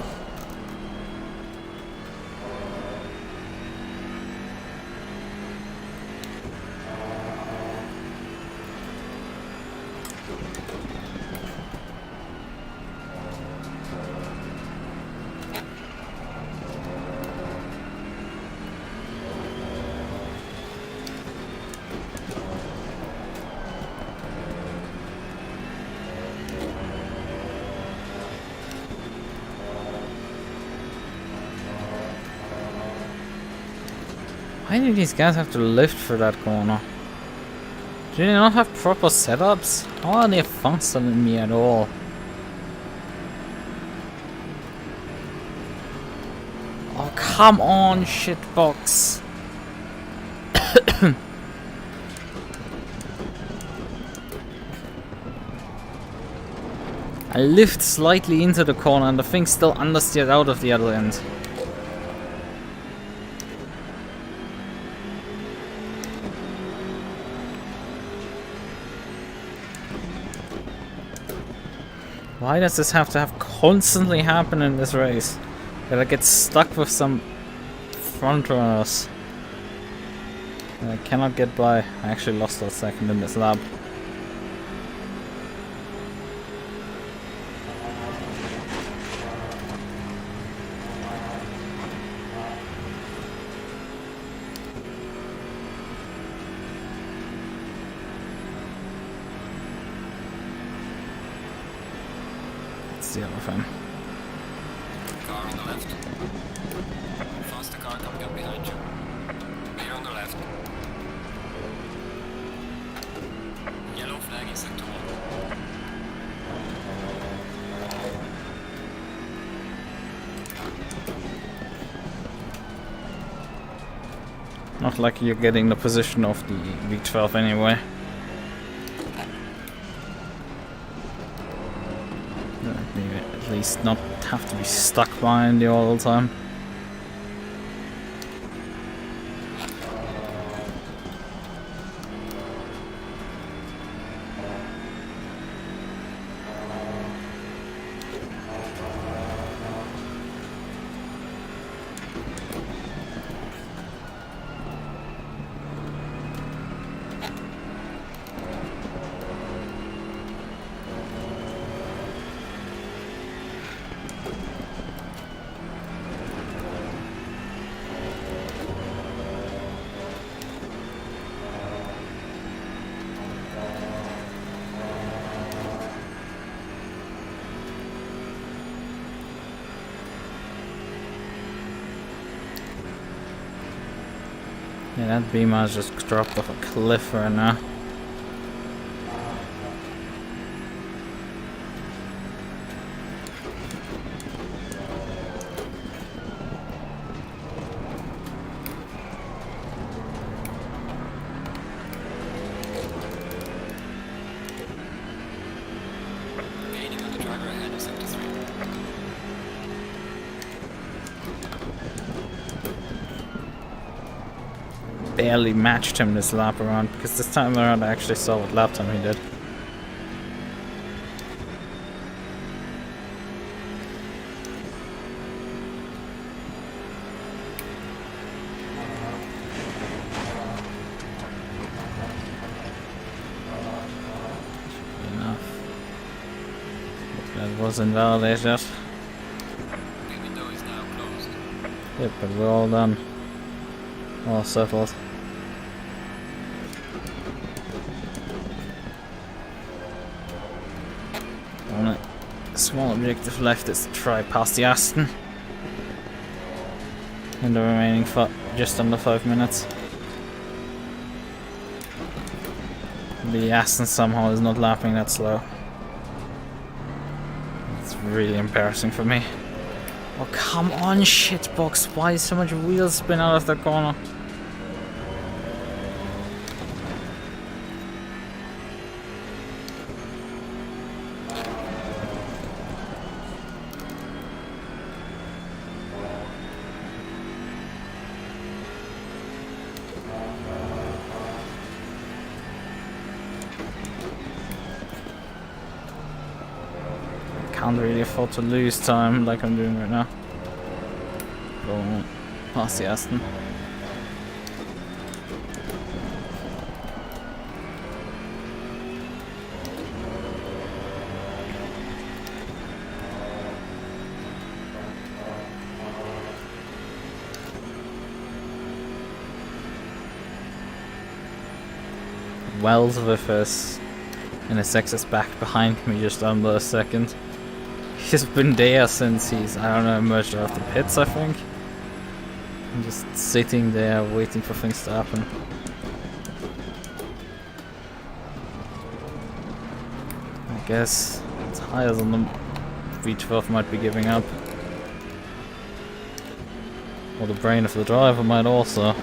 Why do these guys have to lift for that corner? Do they not have proper setups? How are they faster than me at all? Oh, come on, shitbox. I lift slightly into the corner and the thing still understeered out of the other end. Why does this have to constantly happen in this race? That I get stuck with some front runners. I cannot get by. I actually lost a second in this lap. It's the other thing. Car on the left. Faster car coming up behind you. Clear on the left. Yellow flag in sector 1. Not like you're getting the position of the V12 anyway. At least not have to be stuck behind you all the time. Yeah, that beamer's just dropped off a cliff right now. Gaining on the driver ahead of sector 3. Barely matched him this lap around, because this time around I actually saw what lap time he did. Should be enough. That was invalidated. The window is now closed. Yep, but we're all done. All settled. Only small objective left is to try past the Aston in the remaining just under 5 minutes. The Aston somehow is not lapping that slow. It's really embarrassing for me. Oh, come on, shitbox. Why is so much wheel spin out of the corner? Can't really afford to lose time like I'm doing right now. Going past the Aston. Wells with us in a Sexus back behind me just under a second. He's been there since he's, I don't know, emerged out of the pits, I think. I'm just sitting there waiting for things to happen. I guess tires on the V12 might be giving up. Or the brain of the driver might also.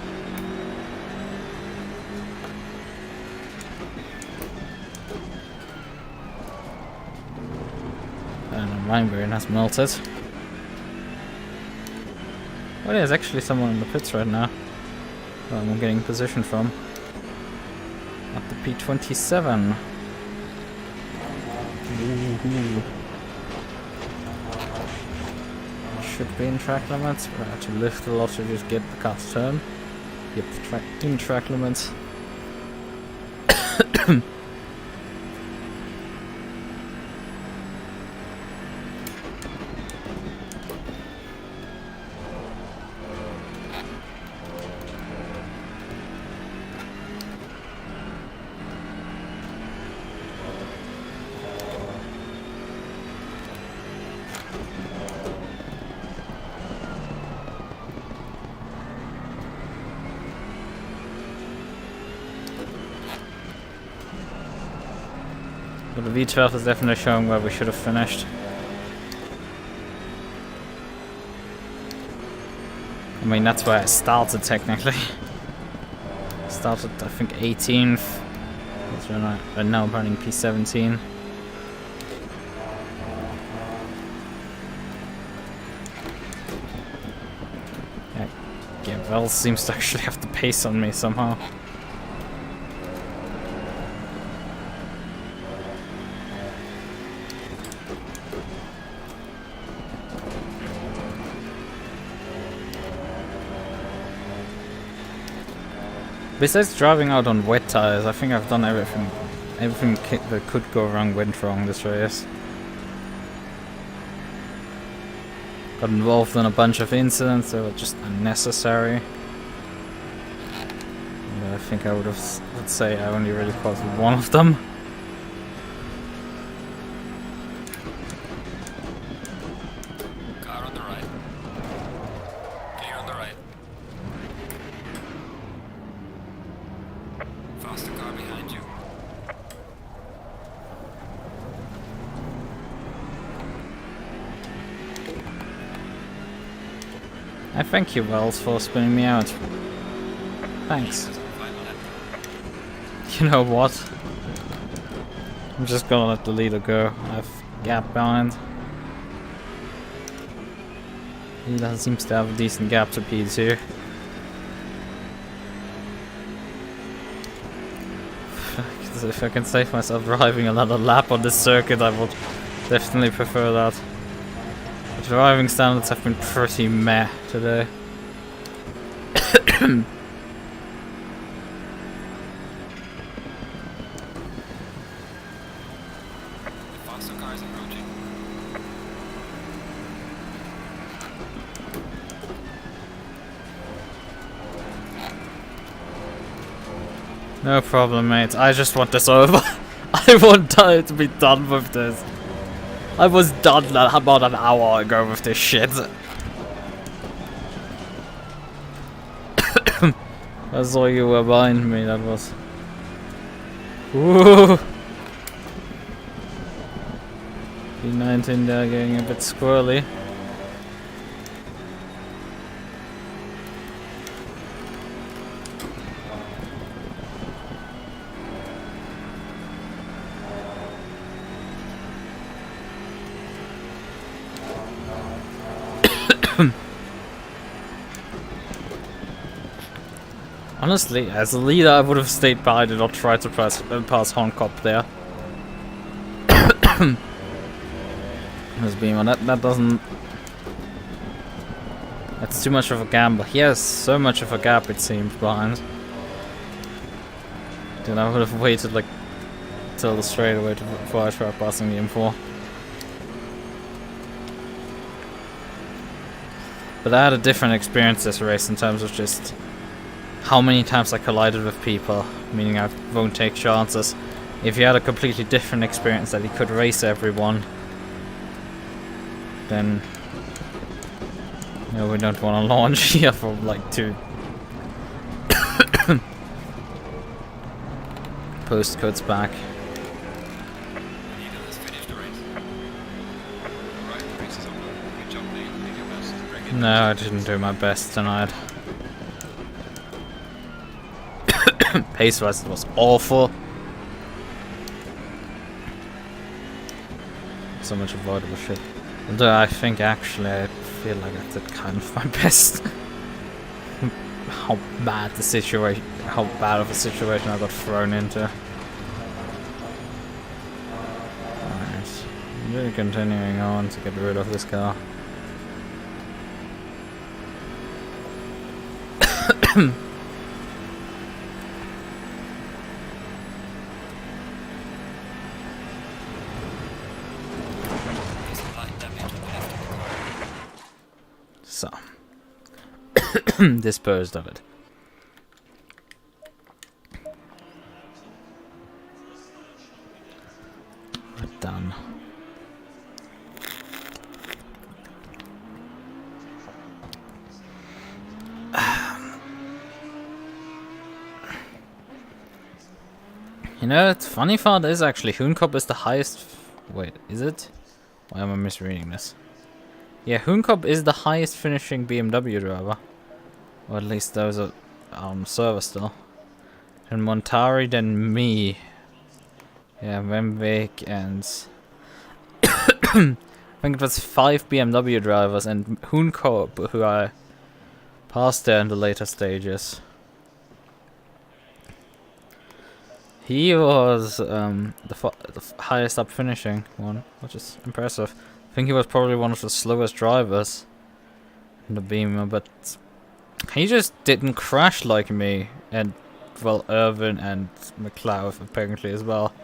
And my brain has melted. Oh, there's actually someone in the pits right now. I'm getting position from. At the P27. Woohoo. Should be in track limits, but I had to lift a lot to just get the car to turn. Yep, in track limits. But the V12 is definitely showing where we should have finished. I mean, that's where I started technically. Started, I think, 18th. That's when now I'm running P17. Yeah, Vel seems to actually have the pace on me somehow. Besides driving out on wet tires, I think I've done everything that could go wrong went wrong this race. Got involved in a bunch of incidents that were just unnecessary. And I think I would say I only really caused one of them. Car on the right. Clear on the right. Faster car behind you. I thank you, Wells, for spinning me out. Thanks. You know what? I'm just gonna let the leader go. I've gap behind. Leader seems to have a decent gap to P2. If I can save myself driving another lap on this circuit, I would definitely prefer that. The driving standards have been pretty meh today. The faster car is approaching. No problem, mate. I just want this over. I want to be done with this. I was done about an hour ago with this shit. I saw you were behind me, that was... Woo! P19 there getting a bit squirrely. Honestly, as a leader, I would have stayed behind and not tried to pass Horncop there. This Beamer, that doesn't... That's too much of a gamble. He has so much of a gap, it seems, behind. Then I would have waited like till the straightaway before I tried passing the M4. But I had a different experience this race in terms of just how many times I collided with people, meaning I won't take chances. If you had a completely different experience that he could race everyone, then No, we don't want to launch here for like 2 postcodes back. Neither has finished the race. Right, the race is over. Good job, Lee. You did your best to bring it. No, I didn't do my best tonight. Pace-wise, it was awful. So much avoidable shit. Although I think actually I feel like I did kind of my best. How bad of a situation I got thrown into. Alright. I'm really continuing on to get rid of this car. So. Disposed of it. Done. You know, the funny thought is actually MUQU is the highest. Wait, is it? Why am I misreading this? Yeah, MUQU is the highest finishing BMW driver. Or at least those are on server still. And Montari, then me. Yeah, Wemvik and I think it was 5 BMW drivers and MUQU who I passed there in the later stages. He was the highest up finishing one, which is impressive. I think he was probably one of the slowest drivers in the Beamer, but he just didn't crash like me, and well, Irvin and McLeod apparently as well.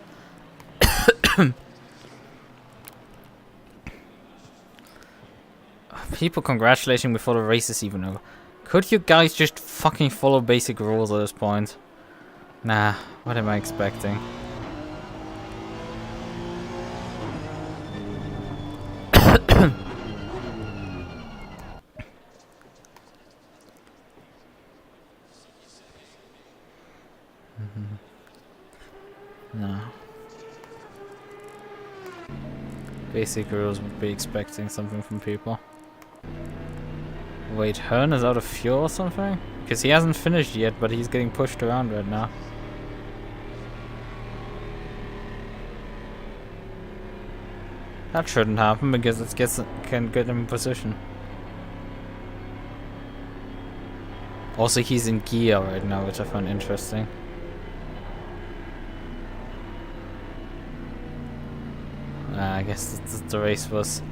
People congratulating before the race is even over. Could you guys just fucking follow basic rules at this point? Nah, what am I expecting? No. Basic rules would be expecting something from people. Wait, Hearn is out of fuel or something? Because he hasn't finished yet, but he's getting pushed around right now. That shouldn't happen because it can get him in position. Also, he's in gear right now, which I find interesting. I guess the race was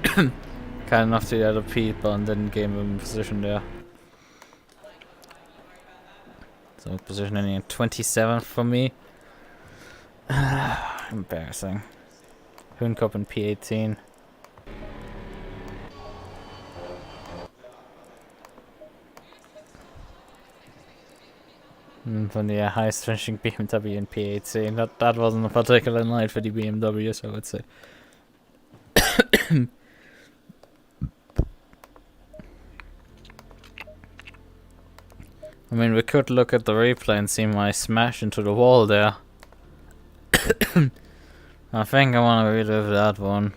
kind enough to the other people and didn't give him in position there. So positioning in 27th for me. Embarrassing. MUQU in P18. From the highest finishing BMW in P18. That wasn't a particular night for the BMWs, I would say. I mean, we could look at the replay and see my smash into the wall there. I think I want to relive that one.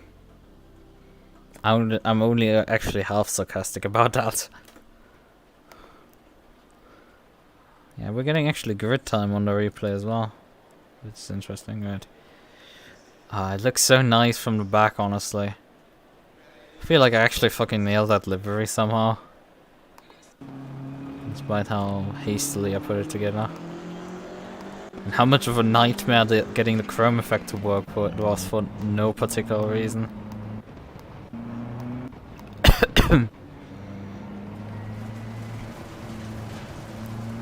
I'm only actually half sarcastic about that. Yeah, we're getting actually grid time on the replay as well. It's interesting, right? It looks so nice from the back, honestly. I feel like I actually fucking nailed that livery somehow. Despite how hastily I put it together. And how much of a nightmare getting the chrome effect to work was for no particular reason.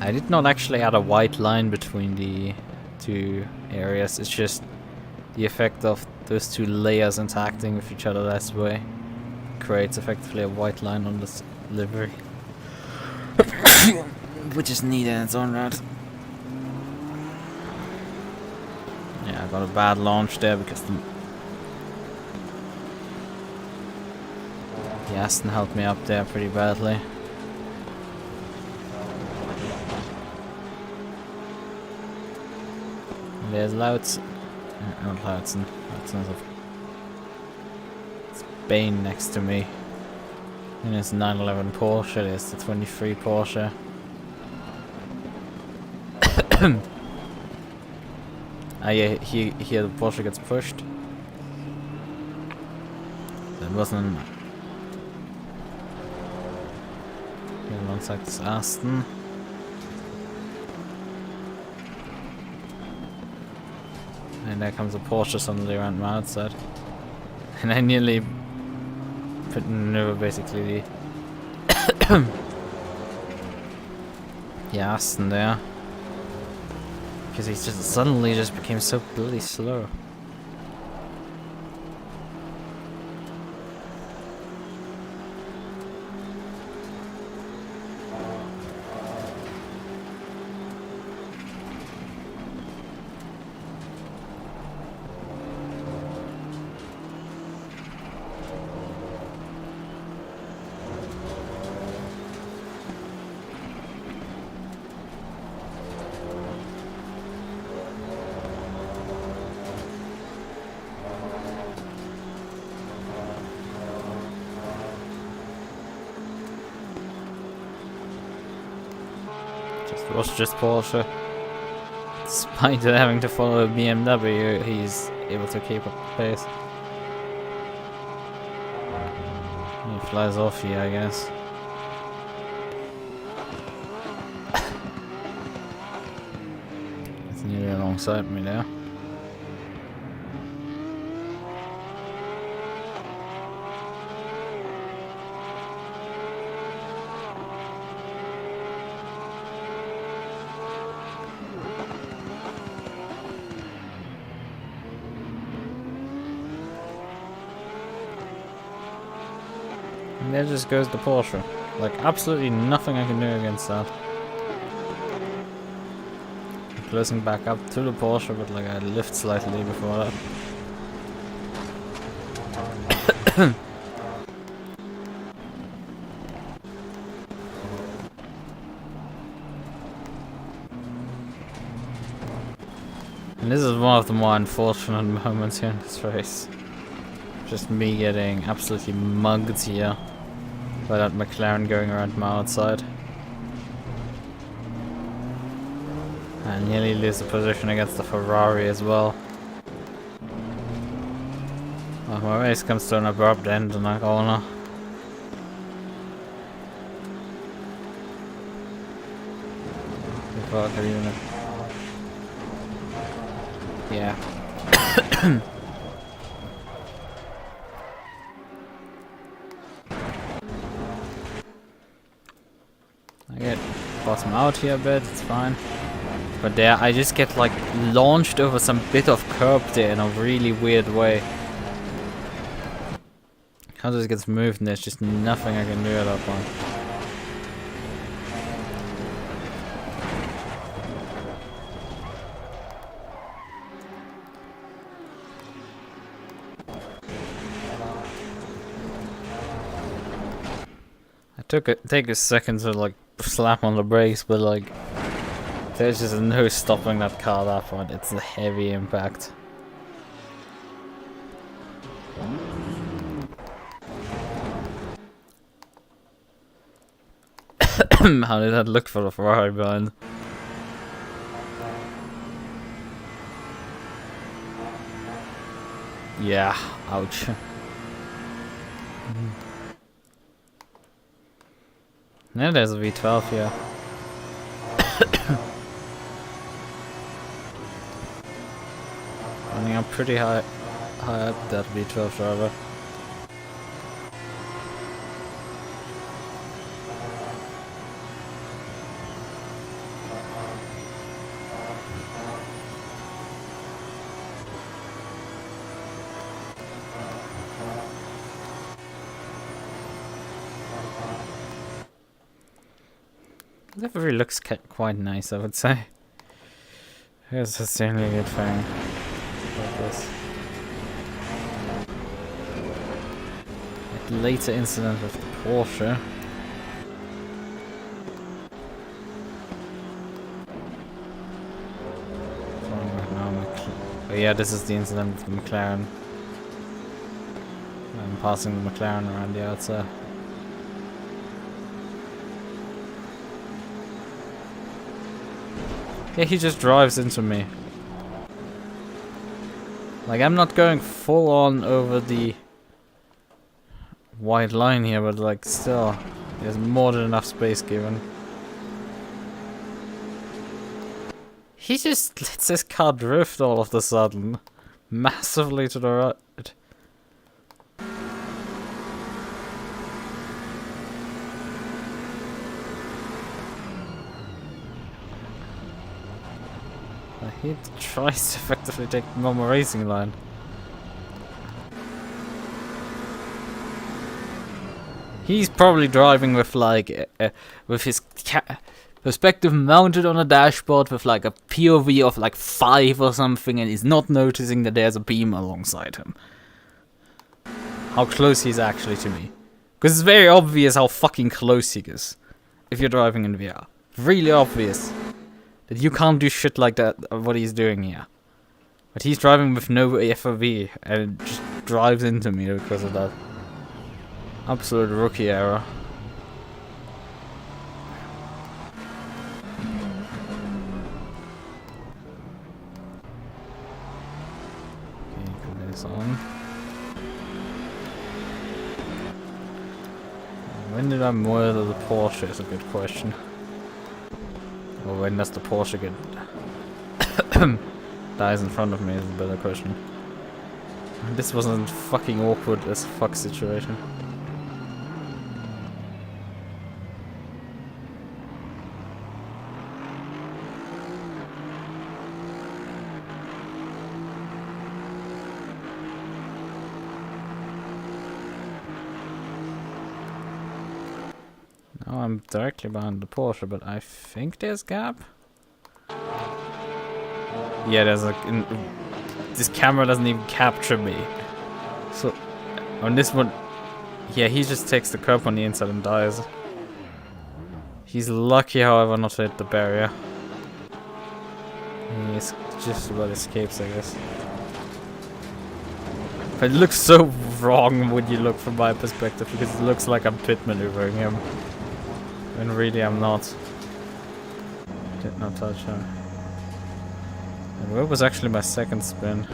I did not actually add a white line between the two areas, it's just the effect of those two layers interacting with each other this way creates effectively a white line on this livery. Which is neat in its own right. Yeah, I got a bad launch there because The Aston helped me up there pretty badly. And there's Louts. Not Loudson. It's Bane next to me. And it's 911 Porsche. There's the 23 Porsche. Ah yeah, here the Porsche gets pushed. That wasn't... Here alongside this Aston. And there comes a Porsche suddenly around my outside. And I nearly put over basically the Aston there. Because he just suddenly just became so bloody slow. It was just Porsche. Despite having to follow a BMW, he's able to keep up the pace. He flies off here, I guess. It's nearly alongside me there. And there just goes the Porsche. Like, absolutely nothing I can do against that. I'm closing back up to the Porsche, but like I lift slightly before that. And this is one of the more unfortunate moments here in this race. Just me getting absolutely mugged here by that McLaren going around my outside. And nearly lose the position against the Ferrari as well. Well, my race comes to an abrupt end in that corner. Before I could even... Yeah. I get bottom out here a bit, it's fine. But there I just get like launched over some bit of curb there in a really weird way. Car just gets moved and there's just nothing I can do at that point. Take a second to like slap on the brakes, but like there's just no stopping that car at that point. It's a heavy impact. How did that look for the Ferrari behind? Yeah, ouch. Yeah, there's a V12 here. Running up pretty high up that V12 driver. Livery looks quite nice, I would say. It's certainly a good thing. Like this. later incident with the Porsche. Oh yeah, this is the incident with the McLaren. I'm passing the McLaren around the outside. Yeah, he just drives into me. Like, I'm not going full on over the white line here, but like, still, there's more than enough space given. He just lets his car drift all of a sudden, massively to the right. He tries to effectively take the normal racing line. He's probably driving with like with his perspective mounted on a dashboard with like a POV of like 5 or something, and he's not noticing that there's a beam alongside him. How close he's actually to me. Because it's very obvious how fucking close he is if you're driving in VR. Really obvious. That you can't do shit like that, what he's doing here. But he's driving with no FOV and just drives into me because of that. Absolute rookie error. Okay, put this on. When did I murder the Porsche is a good question. Or when does the Porsche get dies in front of me is a better question. This wasn't fucking awkward as fuck situation. Now I'm directly behind the Porsche, but I think there's gap. Yeah, there's a. This camera doesn't even capture me. So on this one, yeah, he just takes the curb on the inside and dies. He's lucky, however, not to hit the barrier. He just about escapes, I guess. But it looks so wrong when you look from my perspective, because it looks like I'm pit maneuvering him. When really I'm not. Did not touch him. And where was actually my second spin?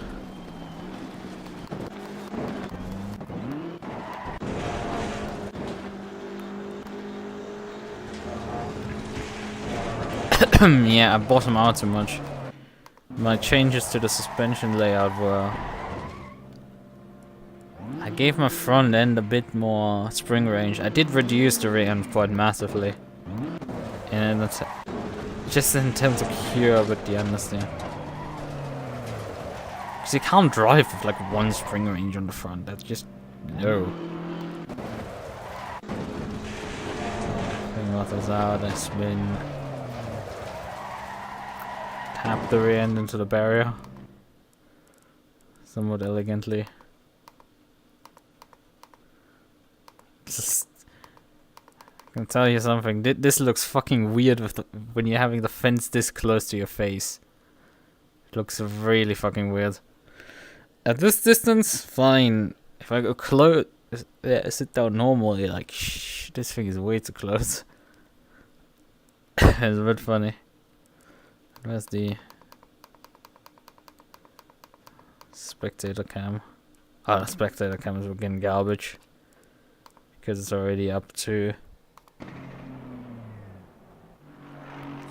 Yeah, I bottomed out too much. My changes to the suspension layout were... I gave my front end a bit more spring range. I did reduce the rear end quite massively. And that's just in terms of cure with the understeer. Because you can't drive with like one spring range on the front. That's just... no. Thing what is out, I spin. Tap the rear end into the barrier. Somewhat elegantly. Just, I can tell you something. This looks fucking weird with when you're having the fence this close to your face. It looks really fucking weird. At this distance, fine. If I go close, sit down normally, like, shh, this thing is way too close. It's a bit funny. Where's the spectator cam? Oh, the spectator cam is again garbage. Because it's already up to...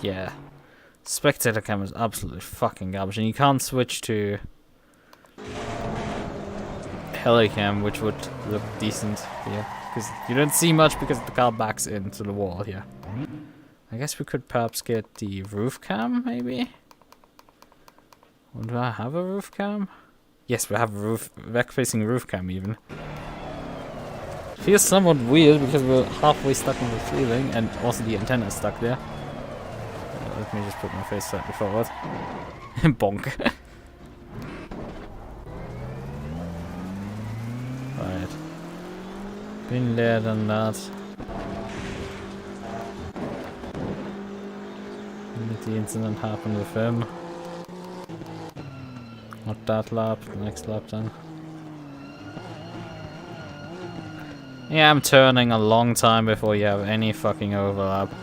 yeah. Spectator cam is absolutely fucking garbage. And you can't switch to... helicam, which would look decent here. Because you don't see much because the car backs into the wall here. I guess we could perhaps get the roof cam, maybe? Or do I have a roof cam? Yes, we have a roof, back-facing roof cam even. Feels somewhat weird because we're halfway stuck in the ceiling and also the antenna is stuck there. Let me just put my face slightly forward. Bonk. Right. Been there, done that. When did the incident happen with him? Not that lap, the next lap then. Yeah, I'm turning a long time before you have any fucking overlap.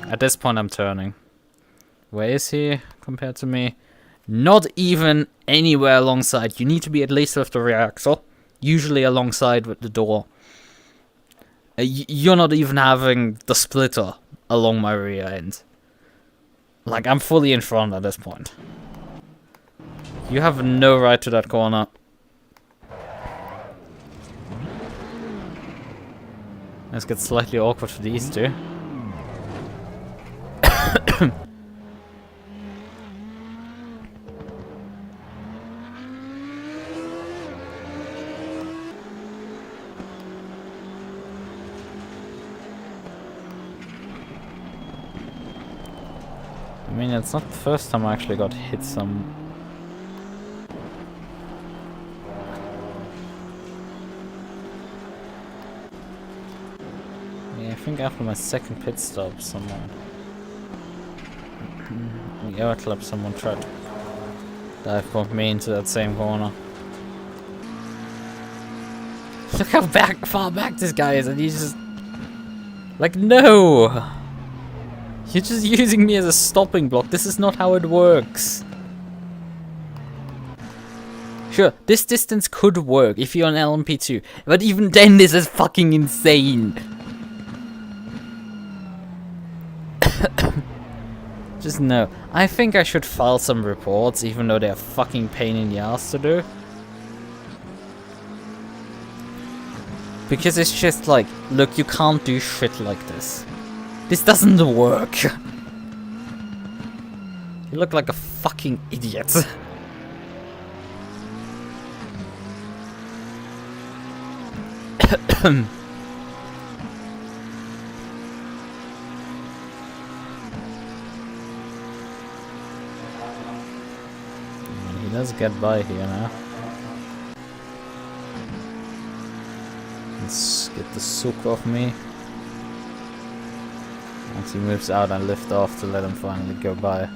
At this point I'm turning. Where is he compared to me? Not even anywhere alongside. You need to be at least with the rear axle. Usually alongside with the door. You're not even having the splitter along my rear end. Like, I'm fully in front at this point. You have no right to that corner. Let's get slightly awkward for these two. I mean, it's not the first time I actually got hit some... Yeah, I think after my second pit stop, someone... the overclap, someone tried to dive bomb me into that same corner. Look how far back this guy is, and he's just... Like, no! You're just using me as a stopping block. This is not how it works. Sure, this distance could work if you're on LMP2, but even then this is fucking insane. Just no. I think I should file some reports, even though they're fucking pain in the ass to do. Because it's just like, look, you can't do shit like this. This doesn't work. You look like a fucking idiot. He does get by here now. Let's get the sook off me. Once he moves out, I lift off to let him finally go by.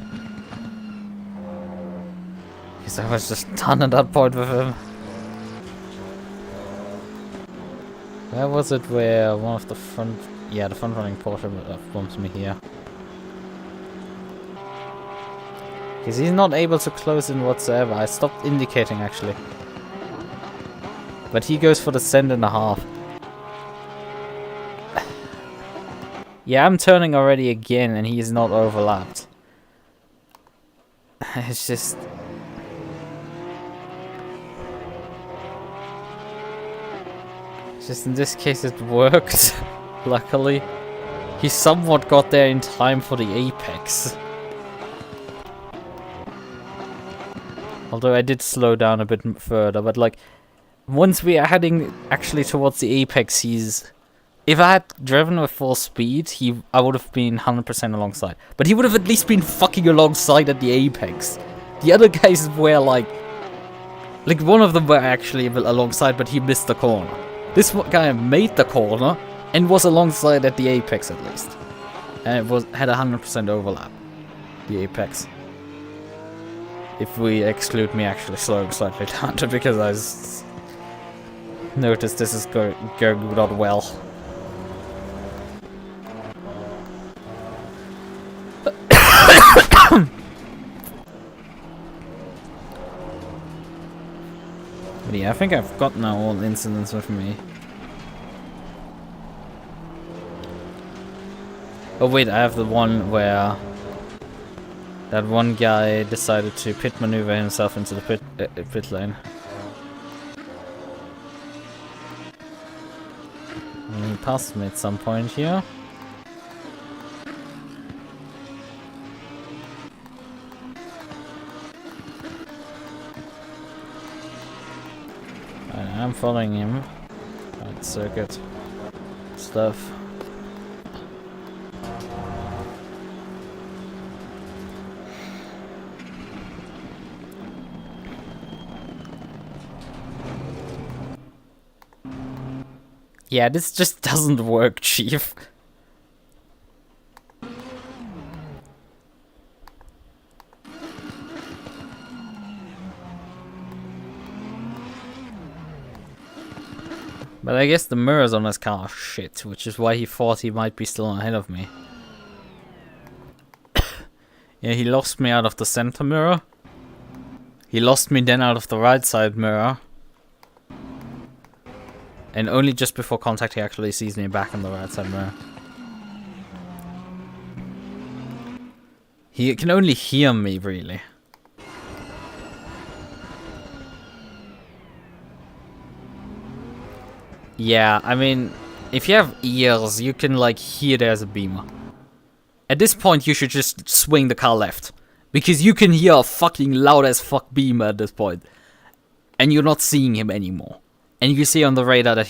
Because I was just done at that point with him. Where was it where one of the front... Yeah, the front running Porsche bumps me here. Because he's not able to close in whatsoever. I stopped indicating actually. But he goes for the send and a half. Yeah, I'm turning already again and he is not overlapped. It's just... Just in this case it worked, luckily. He somewhat got there in time for the apex. Although I did slow down a bit further, but like... Once we are heading actually towards the apex, he's... If I had driven with full speed, I would have been 100% alongside. But he would have at least been fucking alongside at the apex. The other guys were like one of them were actually alongside, but he missed the corner. This guy made the corner and was alongside at the apex at least. And it had 100% overlap, the apex. If we exclude me actually slowing slightly down, because I noticed this is going not well. But yeah, I think I've got now all incidents with me. Oh wait, I have the one where that one guy decided to pit maneuver himself into the pit lane. And he passed me at some point here. I'm following him. Right, circuit stuff. Yeah, this just doesn't work, Chief. But I guess the mirrors on this car are shit, which is why he thought he might be still ahead of me. Yeah, he lost me out of the center mirror. He lost me then out of the right side mirror. And only just before contact he actually sees me back in the right side mirror. He can only hear me, really. Yeah, I mean, if you have ears, you can, like, hear there's a beamer. At this point, you should just swing the car left. Because you can hear a fucking loud as fuck beamer at this point. And you're not seeing him anymore. And you see on the radar that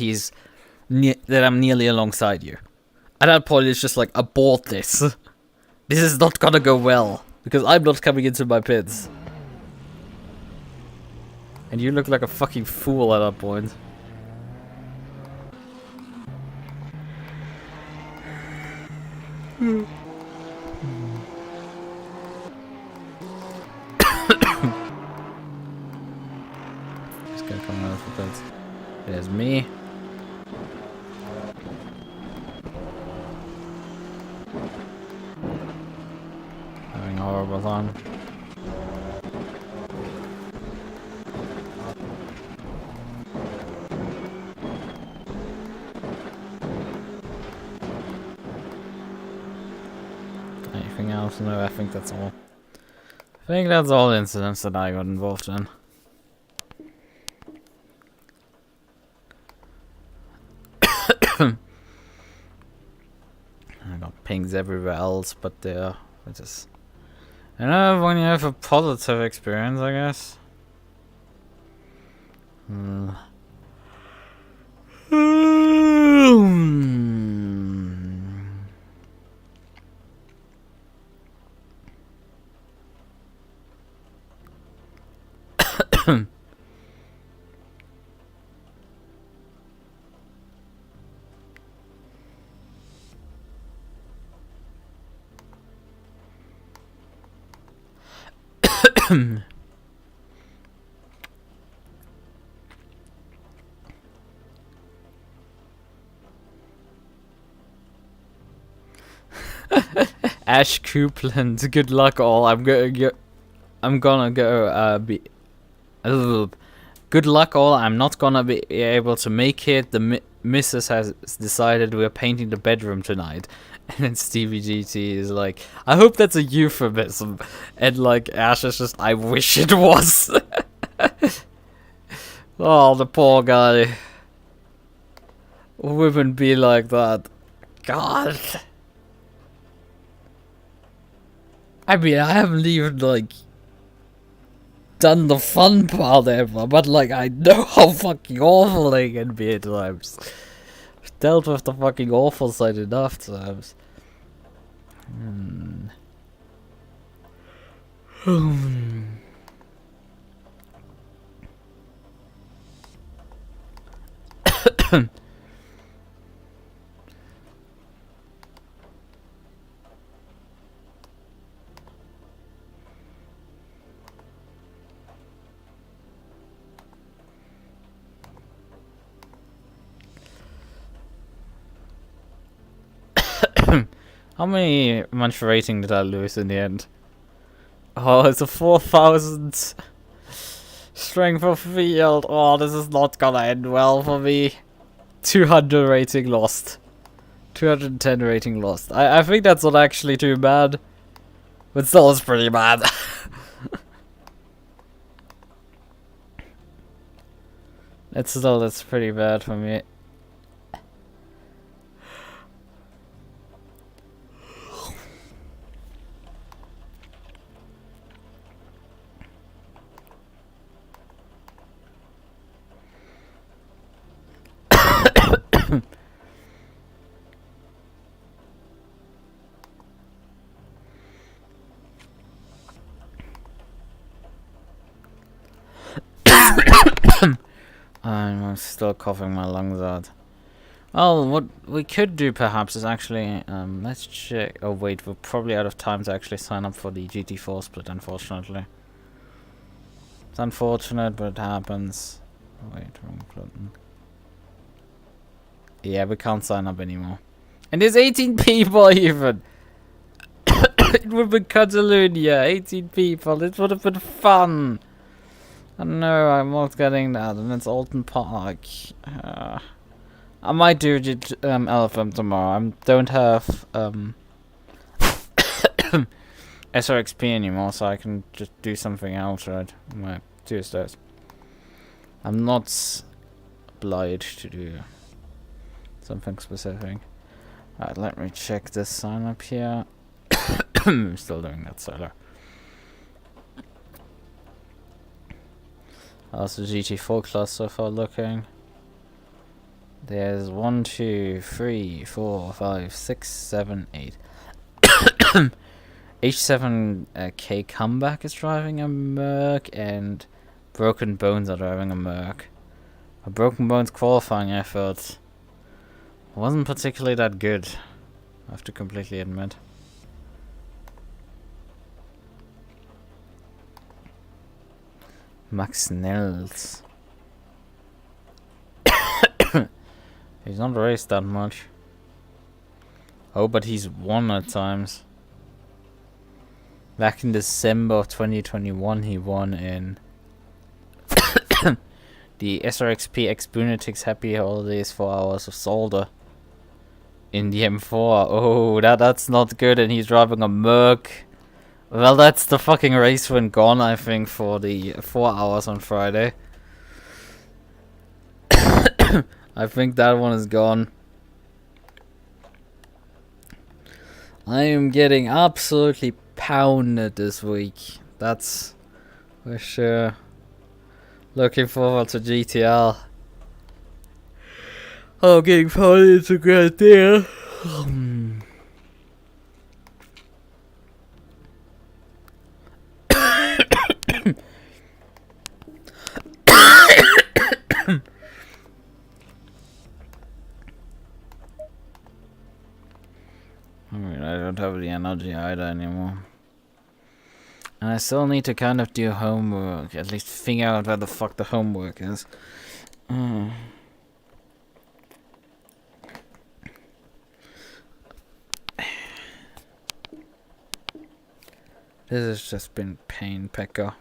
that I'm nearly alongside you. At that point, it's just like, abort this. This is not gonna go well. Because I'm not coming into my pits. And you look like a fucking fool at that point. This guy coming out of the pits. There's me. Having a horrible time. Anything else? No, I think that's all. I think that's all the incidents that I got involved in. I got pings everywhere else, but it is. You know, when you have a positive experience, I guess. Ash Coupland, good luck all. I'm gonna go. Good luck all. I'm not gonna be able to make it. The missus has decided we're painting the bedroom tonight. And then Stevie GT is like, I hope that's a euphemism. And like Ash is just, I wish it was. Oh, the poor guy. Women be like that. God. I mean, I haven't even like done the fun part ever, but like I know how fucking awful they can be at times. I've dealt with the fucking awful side enough times. How many much rating did I lose in the end? Oh, it's a 4,000 strength of field. Oh, this is not gonna end well for me. 200 rating lost. 210 rating lost. I think that's not actually too bad. But still it's pretty bad. That's pretty bad for me. I'm still coughing my lungs out. Oh, what we could do perhaps is actually, let's check. Oh wait, we're probably out of time to actually sign up for the GT4 split, unfortunately. It's unfortunate, but it happens. Oh, wait, wrong button. Yeah, we can't sign up anymore. And there's 18 people even! It would have been Catalonia, 18 people, it would have been fun! I know, I'm not getting that, and it's Alton Park. I might do LFM tomorrow. I don't have SRXP anymore, so I can just do something else, right? My Tuesdays. I'm not obliged to do something specific. Alright, let me check this sign up here. I'm still doing that solar. How's the GT4 class so far looking? There's 1, 2, 3, 4, 5, 6, 7, 8. H7K Comeback is driving a MUQU, and Broken Bones are driving a MUQU. A Broken Bones qualifying effort wasn't particularly that good, I have to completely admit. Max Nels. He's not raced that much. Oh, but he's won at times. Back in December of 2021, he won in the SRXP X Bunetics Happy Holidays 4 Hours of Solder in the M4. Oh, that's not good, and he's driving a MUQU. Well, that's the fucking race win gone, I think, for the 4 hours on Friday. I think that one is gone. I am getting absolutely pounded this week. That's for sure. Looking forward to GTL. Oh, getting pounded is a great deal. I mean, I don't have the energy either anymore. And I still need to kind of do homework, at least figure out where the fuck the homework is. This has just been pain, Pekka.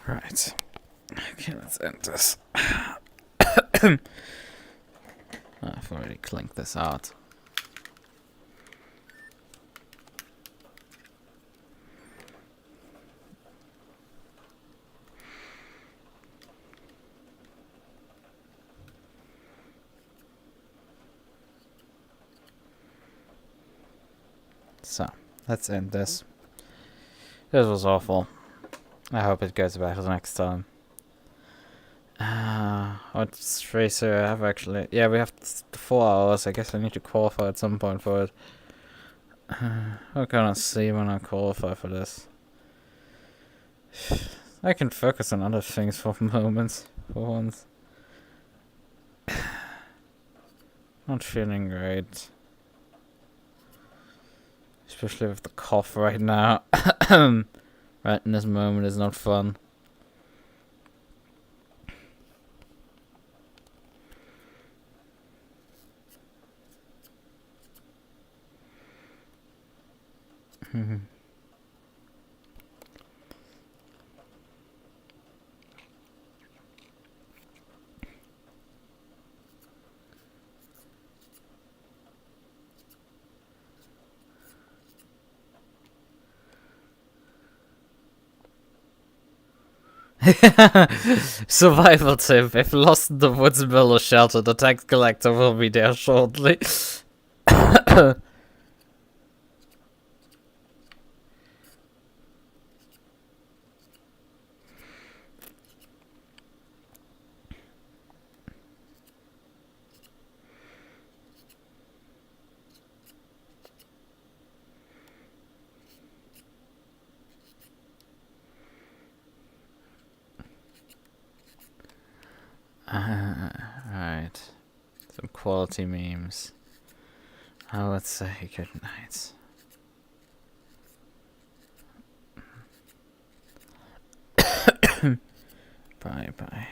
Right. Okay, let's end this. I've already clinked this out. So, let's end this. This was awful. I hope it goes better next time. What's Tracer? I have actually... Yeah, we have 4 hours. I guess I need to qualify at some point for it. We're gonna see when I qualify for this. I can focus on other things for moments, for once. Not feeling great. Especially with the cough right now. Right in this moment is not fun. Survival tip. If lost in the woods below shelter, the tax collector will be there shortly. Right. Some quality memes. I would say good night. Bye bye.